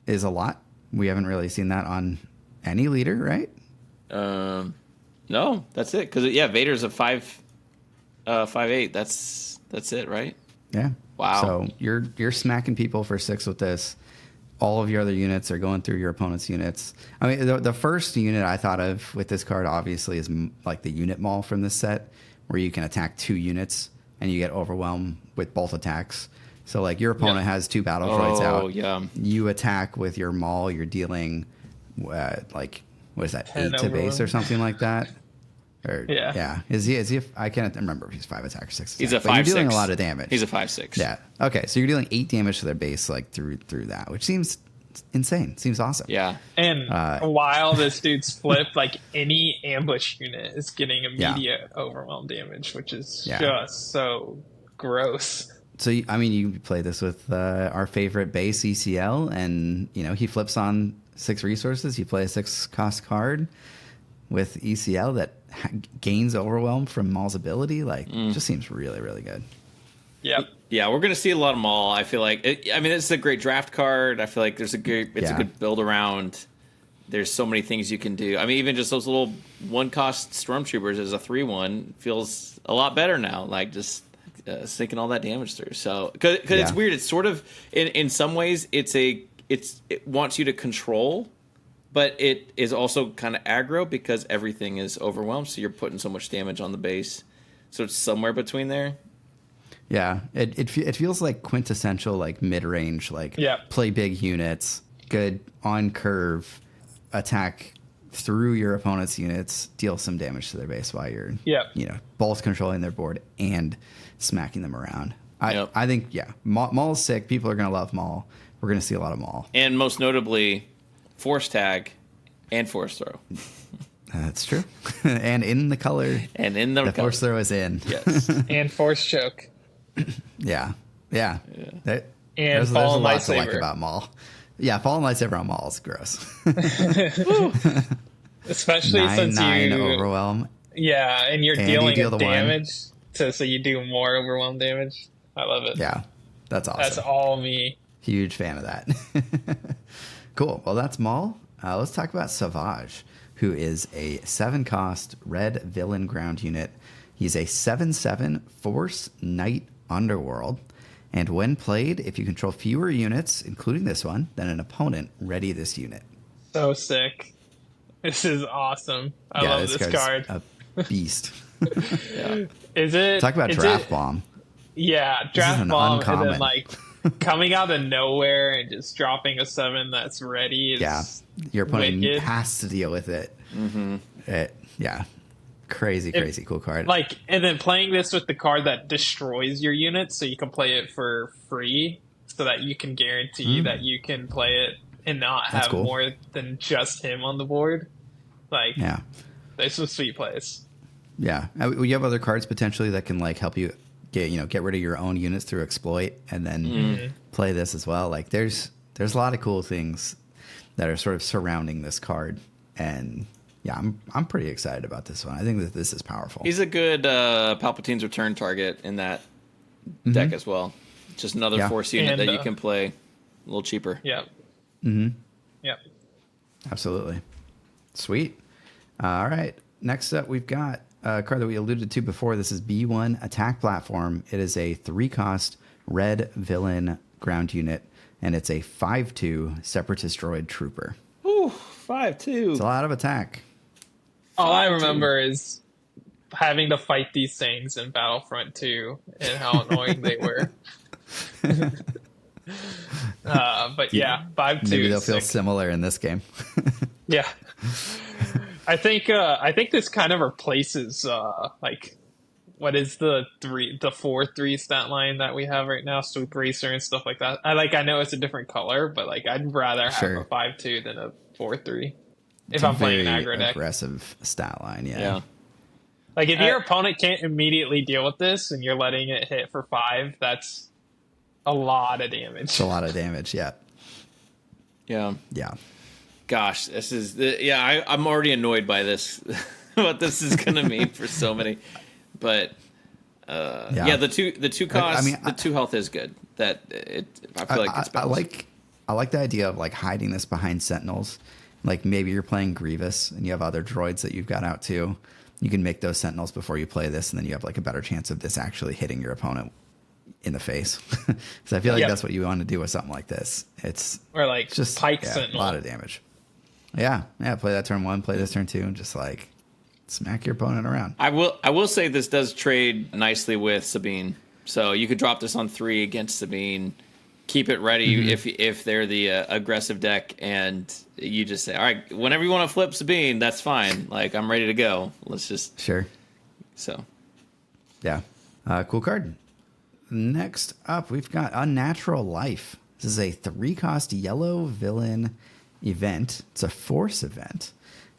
is a lot. We haven't really seen that on any leader, right? No, that's it. Because Vader's a 5'8". That's it, right? Yeah. Wow. So you're smacking people for 6 with this. All of your other units are going through your opponent's units. I mean, the first unit I thought of with this card obviously is like the unit Maul from this set, where you can attack 2 units and you get overwhelmed with both attacks. So like your opponent has 2 battle droids out. Yeah. You attack with your Maul. You're dealing like what is that, 8 to base or something like that? Or, yeah. Is he? I can't remember if he's 5 attack or 6 attack. He's a 5/6. You're dealing a lot of damage. He's a 5/6. Yeah. Okay. So you're dealing 8 damage to their base like through that, which seems insane. Seems awesome. Yeah. And while this dude's flipped, like any ambush unit is getting immediate overwhelm damage, which is just so gross. So, I mean, you play this with our favorite base ECL, and, you know, he flips on 6 resources. You play a 6-cost card with ECL that gains overwhelm from Maul's ability. Like, just seems really, really good. Yep. Yeah, we're going to see a lot of Maul. I feel like, it's a great draft card. I feel like it's a good build around. There's so many things you can do. I mean, even just those little 1-cost Stormtroopers as a 3/1 feels a lot better now. Like, just sinking all that damage through. So, because it's weird. It's sort of, in some ways, it wants you to control, but it is also kind of aggro because everything is overwhelmed. So you're putting so much damage on the base. So it's somewhere between there. Yeah, it feels like quintessential, like mid-range, like play big units, good on curve, attack through your opponent's units, deal some damage to their base while you're you know, both controlling their board and smacking them around. I think Maul's sick. People are gonna love Maul. We're gonna see a lot of Maul, and most notably, force tag and force throw. That's true. And in the color, and in the force throw is in. Yes, and force choke. Yeah. And there's a fallen lot lightsaber. to like about Maul. Yeah, fallen lightsaber on Maul is gross. Especially since you overwhelm. Yeah, and you're and dealing you deal damage, so you do more overwhelm damage. I love it. Yeah, that's awesome. That's all me. Huge fan of that. Cool. Well, that's Maul. Let's talk about Savage, who is a 7-cost red villain ground unit. He's a 7/7 Force Knight Underworld. And when played, if you control fewer units, including this one, than an opponent, ready this unit. So sick. This is awesome. I love this card. A beast. Is it? Talk about draft bomb. Yeah, draft bomb, uncommon. and then like coming out of nowhere and just dropping a 7 that's ready. Is your opponent wicked. has to deal with it. Crazy cool card. Like, and then playing this with the card that destroys your units, so you can play it for free, so that you can guarantee that you can play it and not have more than just him on the board. Like, this was sweet plays. Yeah, you have other cards potentially that can like help you get rid of your own units through exploit, and then play this as well. Like, there's a lot of cool things that are sort of surrounding this card, and yeah, I'm pretty excited about this one. I think that this is powerful. He's a good Palpatine's return target in that deck as well. Just another force unit that you can play a little cheaper. Yep. Yep. Absolutely. Sweet. All right. Next up, we've got a card that we alluded to before. This is B1 Attack Platform. It is a 3-cost red villain ground unit, and it's a 5/2 Separatist droid trooper. Ooh, 5/2. It's a lot of attack. All I remember is having to fight these things in Battlefront 2 and how annoying they were. But 5/2. Maybe they'll feel similar in this game. Yeah. I think this kind of replaces like what is the 4/3 stat line that we have right now, Swoop Racer and stuff like that. I know it's a different color, but like I'd rather have a 5/2 than a 4/3 if I'm playing an aggro deck. Aggressive stat line, yeah. Like if your opponent can't immediately deal with this and you're letting it hit for 5, that's a lot of damage. It's a lot of damage, yeah. Gosh, this is I'm already annoyed by this. What this is going to mean for so many, but the two cost, the 2 health is good. I feel like it's balanced. I like the idea of like hiding this behind Sentinels. Like maybe you're playing Grievous and you have other droids that you've got out too. You can make those Sentinels before you play this, and then you have like a better chance of this actually hitting your opponent in the face. So I feel like that's what you want to do with something like this. Or like just Pike Sentinel. A lot of damage. Yeah. Play that turn 1, play this turn 2, and just like smack your opponent around. I will say this does trade nicely with Sabine. So you could drop this on 3 against Sabine, keep it ready if they're the aggressive deck, and you just say, all right, whenever you want to flip Sabine, that's fine. Like, I'm ready to go. Let's just... Sure. So. Yeah. Cool card. Next up, we've got Unnatural Life. This is a 3-cost yellow villain event. It's a force event.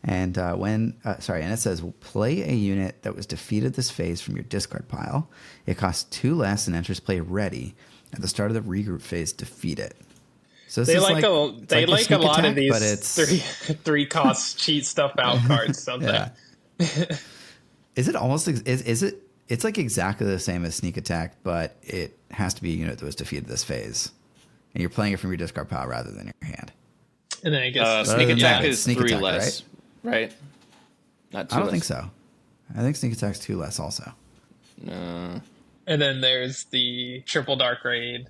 And and it says, play a unit that was defeated this phase from your discard pile. It costs 2 less and enters play ready. At the start of the regroup phase, defeat it. So this They is like a lot attack, of these but it's 3 cost cheat stuff out cards, don't yeah. Is it almost? Is it? It's like exactly the same as sneak attack, but it has to be a unit that was defeated this phase, and you're playing it from your discard pile rather than your hand. And then I guess sneak attack is sneak 3 attack, less, right? Not 2 I don't less. think so. I think sneak attack's 2 less also. No. And then there's the triple dark raid.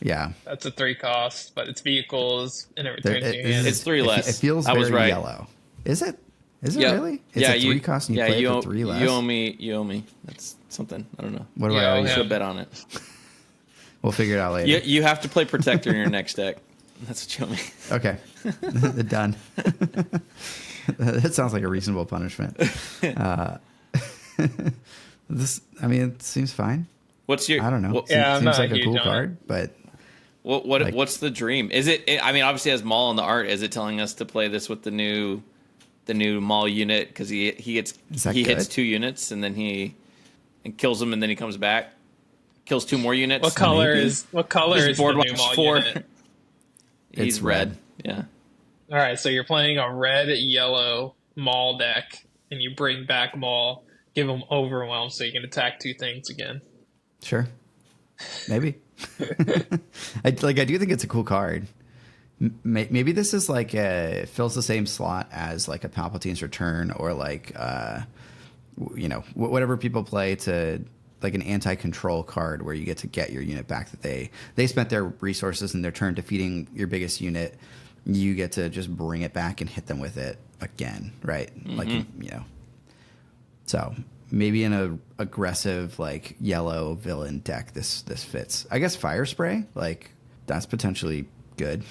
Yeah, That's a 3 cost, but it's vehicles and it returns to your hand. It's 3 less. It feels I was very right. yellow. Is it? Is it Yep. really? It's a 3 cost and you play it for 3 less? You owe me. That's something. I don't know. What do You I owe owe you? him. Should bet on it. We'll figure it out later. You have to play Protector in your next deck. That's what you owe me. Okay. Done. That sounds like a reasonable punishment. It seems fine. What's your? I don't know. What, Yeah, I'm seems not like a huge cool on card, but what's the dream? Is it? I mean, obviously, as Maul in the art, is it telling us to play this with the new Maul unit because he hits good? 2 units and then he kills them and then he comes back, kills 2 more units. What color maybe? is the Board new watch Maul 4. unit? He's It's red. red. Yeah. All right, so you're playing a red yellow Maul deck, and you bring back Maul, give him Overwhelm, so you can attack 2 things again. Sure. Maybe. I do think it's a cool card. Maybe this is like it fills the same slot as like a Palpatine's Return or like whatever people play to like an anti-control card where you get to get your unit back that they spent their resources in their turn defeating your biggest unit. You get to just bring it back and hit them with it again, right? Mm-hmm. Like so maybe in a aggressive like yellow villain deck this fits. I guess Fire Spray, like that's potentially good.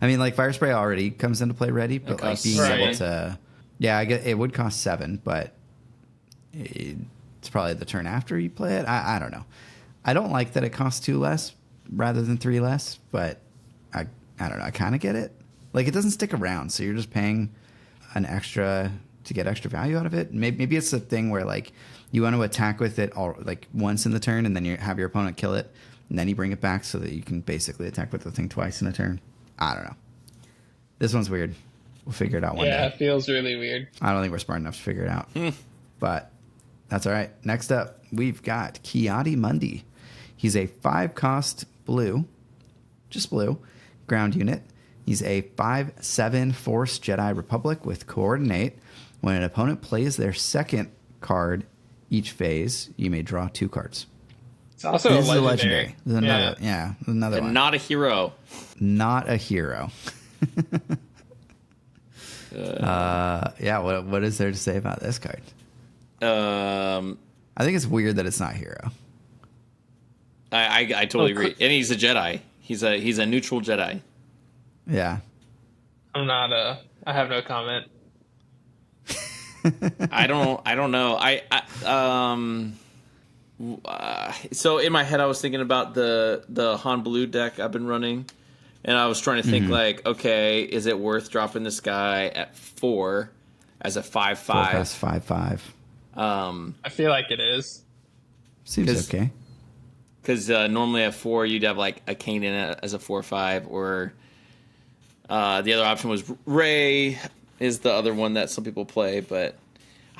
I mean, like Fire Spray already comes into play ready, but like being able to, I guess it would cost 7, but it's probably the turn after you play it. I don't know. I don't like that it costs 2 less rather than 3 less, but I don't know. I kind of get it. Like it doesn't stick around, so you're just paying an extra to get extra value out of it. Maybe it's a thing where like you want to attack with it all like once in the turn, and then you have your opponent kill it. And then you bring it back so that you can basically attack with the thing twice in a turn. I don't know. This one's weird. We'll figure it out one day. Yeah, it feels really weird. I don't think we're smart enough to figure it out. But that's all right. Next up, we've got Ki-Adi-Mundi. He's a 5-cost blue, just blue, ground unit. He's a 5/7 Force Jedi Republic with Coordinate. When an opponent plays their second card each phase, you may draw 2 cards. It's also This is a a legendary. This is another And one. not a hero. Not a hero. What is there to say about this card? I think it's weird that it's not hero. I totally agree. And he's a Jedi. He's a neutral Jedi. Yeah. I have no comment. I don't know. So in my head, I was thinking about the Han Blue deck I've been running, and I was trying to think like, okay, is it worth dropping this guy at 4 as a 5/5? 5/5. I feel like it is. Seems okay. Because normally at 4 you'd have like a Kanan as a 4/5, or the other option was Rey is the other one that some people play, but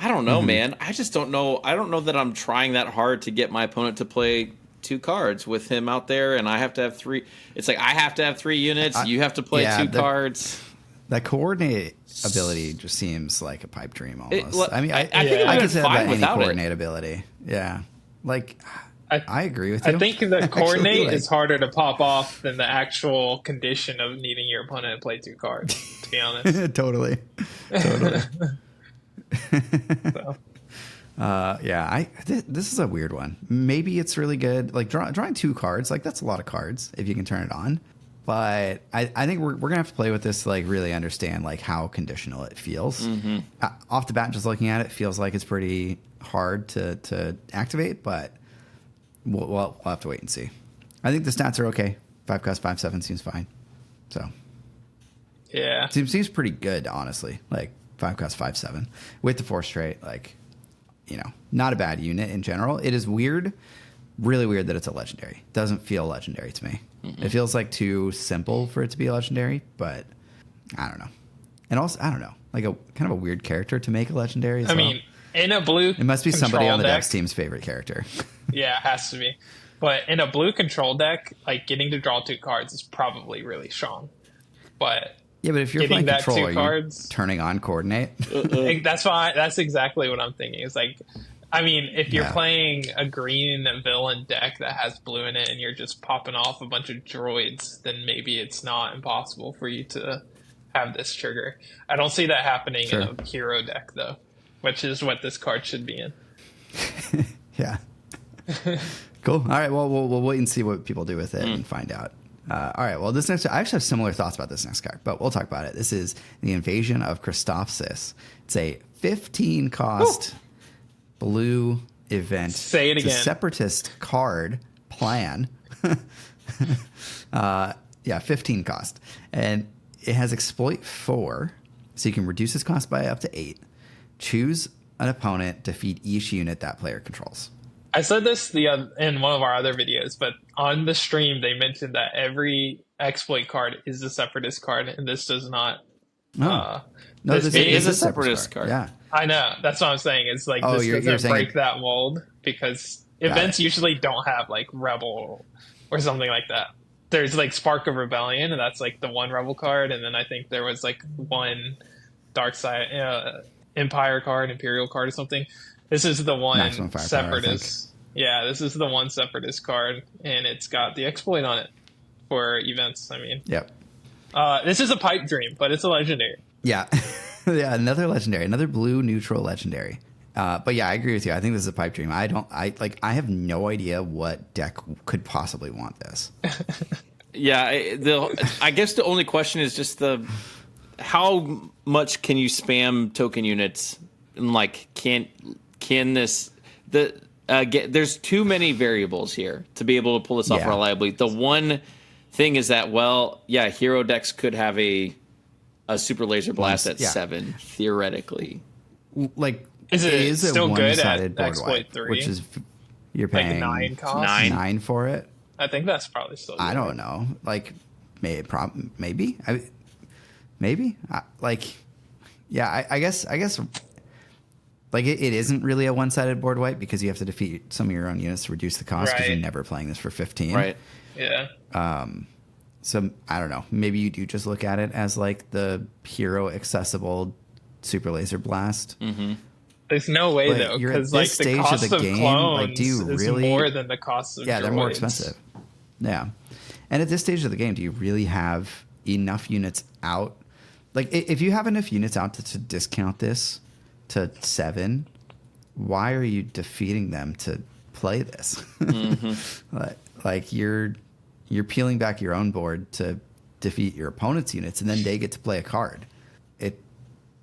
I don't know, man. I just don't know. I don't know that I'm trying that hard to get my opponent to play 2 cards with him out there, and I have to have 3. It's like I have to have 3 units. You have to play 2 cards. That coordinate ability just seems like a pipe dream almost. I think I could say that any without coordinate ability. Yeah. Like, I agree with you. I think the coordinate Actually, is harder to pop off than the actual condition of needing your opponent to play 2 cards, to be honest. Totally. So. This is a weird one. Maybe it's really good. Like drawing 2 cards, like that's a lot of cards if you can turn it on. But I think we're gonna have to play with this to like really understand like how conditional it feels. Off the bat, just looking at it, feels like it's pretty hard to activate, but we'll have to wait and see. I think the stats are okay. 5 cost 5/7 seems fine. So Yeah. seems pretty good, honestly. Like 5 cost 5/7 with the 4 straight. Like, not a bad unit in general. It is weird, really weird that it's a legendary. Doesn't feel legendary to me. Mm-hmm. It feels like too simple for it to be a legendary, but I don't know. And also, I don't know, like a kind of a weird character to make a legendary. I mean, in a blue, it must be somebody on the deck, Dex team's favorite character. Yeah, it has to be. But in a blue control deck, like getting to draw 2 cards is probably really strong. But yeah, but if you're playing control, are you turning on coordinate? That's why. That's exactly what I'm thinking. It's like, I mean, if you're playing a green villain deck that has blue in it, and you're just popping off a bunch of droids, then maybe it's not impossible for you to have this trigger. I don't see that happening in a hero deck though, which is what this card should be in. Yeah. Cool. All right. Well, we'll wait and see what people do with it and find out. All right. Well, this next, I actually have similar thoughts about this next card, but we'll talk about it. This is the Invasion of Christophsis. It's a 15 cost blue event. Say it again. It's a Separatist card plan. 15 cost. And it has exploit 4, so you can reduce its cost by up to 8. Choose an opponent, defeat each unit that player controls. I said this in one of our other videos, but on the stream they mentioned that every exploit card is a Separatist card, and this does not. No, this is a Separatist card. Yeah, I know. That's what I'm saying. It's like this doesn't break that mold, because events usually don't have like Rebel or something like that. There's like Spark of Rebellion, and that's like the one Rebel card, and then I think there was like one Dark Side Empire card, Imperial card, or something. This is the one Separatist. Yeah, this is the one Separatist card, and it's got the exploit on it for events. I mean, yep. This is a pipe dream, but it's a legendary. Yeah, yeah, another legendary, another blue neutral legendary. But yeah, I agree with you. I think this is a pipe dream. I have no idea what deck could possibly want this. Yeah, I guess the only question is just how much can you spam token units, and like can this there's too many variables here to be able to pull this off reliably. The one thing is that hero decks could have a super laser blast at 7 theoretically. Like, is it still good at exploit 3, which is you're paying like 9 cost? 9 for it. I think that's probably still good. I don't know. Like, maybe. I guess. Like, it isn't really a one-sided board wipe because you have to defeat some of your own units to reduce the cost because you're never playing this for 15. Right. Yeah. So, I don't know. Maybe you do just look at it as, like, the hero-accessible Super Laser Blast. Mm-hmm. There's no way, though, because, like, the cost of clones is more than the cost of droids. They're more expensive. Yeah. And at this stage of the game, do you really have enough units out? Like, if you have enough units out to discount this to 7, why are you defeating them to play this? Mm-hmm. Like you're peeling back your own board to defeat your opponent's units, and then they get to play a card. It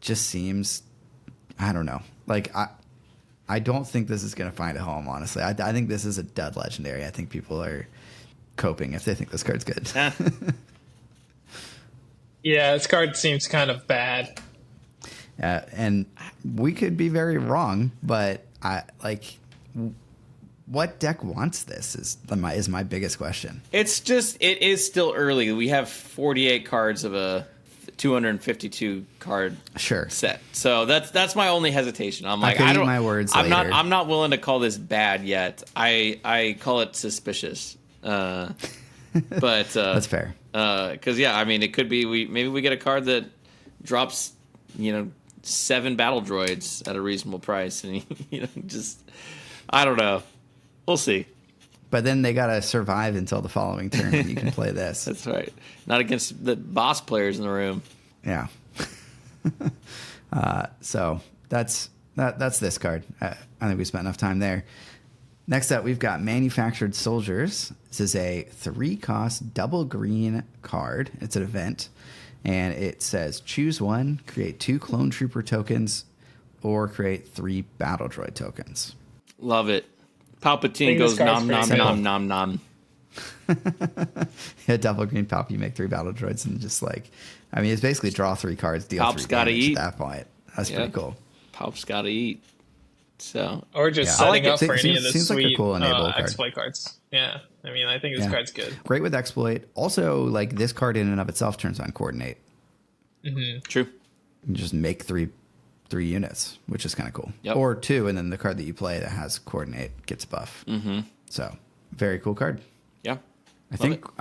just seems, I don't know. Like, I don't think this is going to find a home, honestly. I think this is a dud legendary. I think people are coping if they think this card's good. Yeah, this card seems kind of bad. And we could be very wrong, but what deck wants this is my biggest question. It is still early. We have 48 cards of a 252 card set. So that's my only hesitation. I'm like, I don't. My words. I'm not willing to call this bad yet. I call it suspicious. But that's fair. Because I mean, it could be maybe we get a card that drops 7 battle droids at a reasonable price, and just I don't know. We'll see. But then they gotta survive until the following turn, and you can play this. That's right. Not against the boss players in the room. Yeah. So that's this card. I think we spent enough time there. Next up, we've got Manufactured Soldiers. This is a 3-cost double green card. It's an event, and it says choose 1, create 2 clone trooper tokens, or create 3 battle droid tokens. Love it. Palpatine goes nom nom nom nom nom. Yeah, double green Palp, you make 3 battle droids and just like, I mean, it's basically draw 3 cards, deal Palp's 3 gotta damage eat. at that point. That's pretty cool. Palp's got to eat. So Or just Yeah, I setting like up it. for any of the Seems like a sweet cool enable card. exploit cards. Yeah, I mean, I think this card's good. Great with exploit. Also, like this card in and of itself turns on coordinate. true. You just make 3 units, which is kind of cool. Yep. Or 2, and then the card that you play that has coordinate gets buff. So very cool card. Yeah. I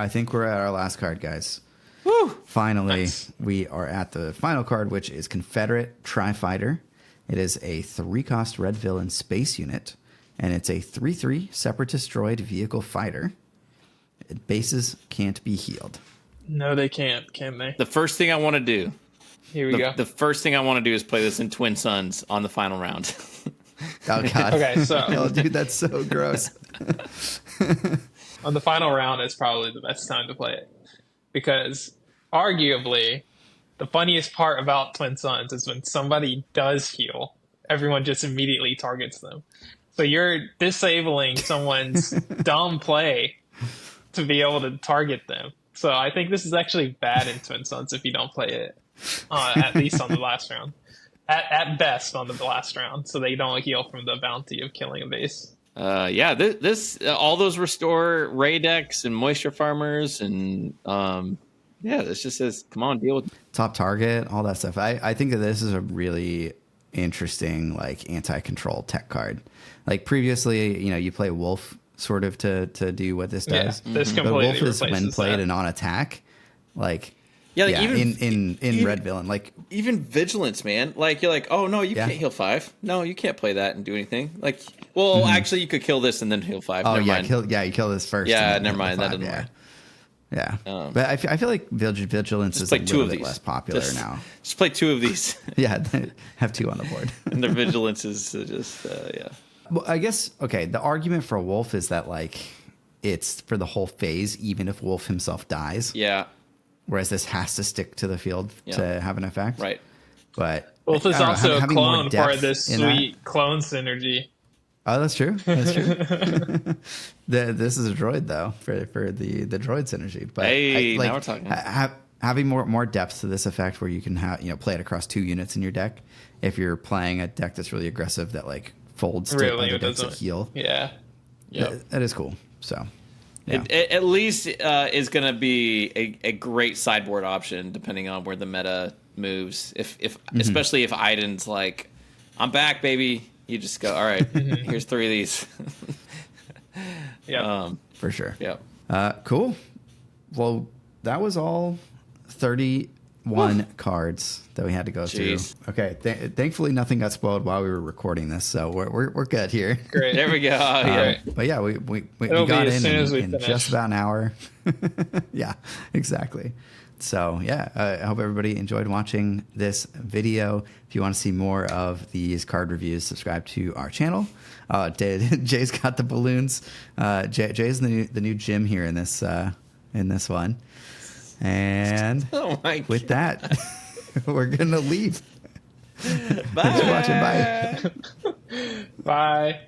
think we're at our last card, guys. Woo! Finally, Nice. we are at the final card, which is Confederate Tri-Fighter. It is a 3-cost red villain space unit, and it's a 3/3 Separatist droid vehicle fighter. Bases can't be healed. No, they can't, can they? The first thing I want to do. Here we go. The first thing I want to do is play this in Twin Suns on the final round. Oh, God. Okay, so Oh, dude, that's so gross. on the final round is probably the best time to play it. Because arguably, the funniest part about Twin Suns is when somebody does heal, everyone just immediately targets them. So you're disabling someone's dumb play to be able to target them. So I think this is actually bad in Twin Suns if you don't play it, at least on the last round. At best on the last round, so they don't heal from the bounty of killing a base. Yeah, this all those restore ray decks and moisture farmers and yeah, this just says come on, deal with Top target, all that stuff. I think that this is a really interesting like anti-control tech card. Like previously, you know, you play Wolf sort of to do what this does. Yeah, this But completely Wolf is when replaces played that. and on attack, like like, even in red villain, like even vigilance, man. Like you're like, oh no, you Yeah. can't heal 5. No, you can't play that and do anything. Like, well, actually, you could kill this and then heal 5. oh Never yeah, mind. you kill this first. Yeah, and then never heal mind, that 5, doesn't yeah. work. Yeah, but I feel like vigilance is play a 2 little of bit these. less popular Just- now. Just play 2 of these, Yeah, have 2 on the board. and their vigilance is just yeah. Well, I guess okay. The argument for Wolf is that like it's for the whole phase, even if Wolf himself dies. Yeah, Whereas this has to stick to the field Yeah. to have an effect. right. But Wolf is I don't know, also a having more clone for depth this in that- sweet clone synergy. Oh, that's true. That's true. This is a droid though for the droid synergy. But Hey, now we're talking. Having more depth to this effect, where you can play it across 2 units in your deck. If you're playing a deck that's really aggressive, that like folds to Really, other it decks that doesn't. heal. Yeah. That is cool. So. Yeah. It at least is going to be a great sideboard option depending on where the meta moves. If especially if Iden's like, I'm back, baby. You just go, all right, here's 3 of these. Yeah. For sure. Yeah. Cool. Well, that was all 31 cards that we had to go Jeez. through. Okay. Thankfully, nothing got spoiled while we were recording this, so we're good here. Great. There we go. Yeah. But yeah, we It'll got be as in soon as we in finish. just about an hour. Yeah, exactly. So yeah, I hope everybody enjoyed watching this video. If you want to see more of these card reviews, subscribe to our channel. Jay's got the balloons. Jay's the new Jim here in this one. And Oh my with that, we're gonna leave. Bye. Thanks for watching. Bye. Bye.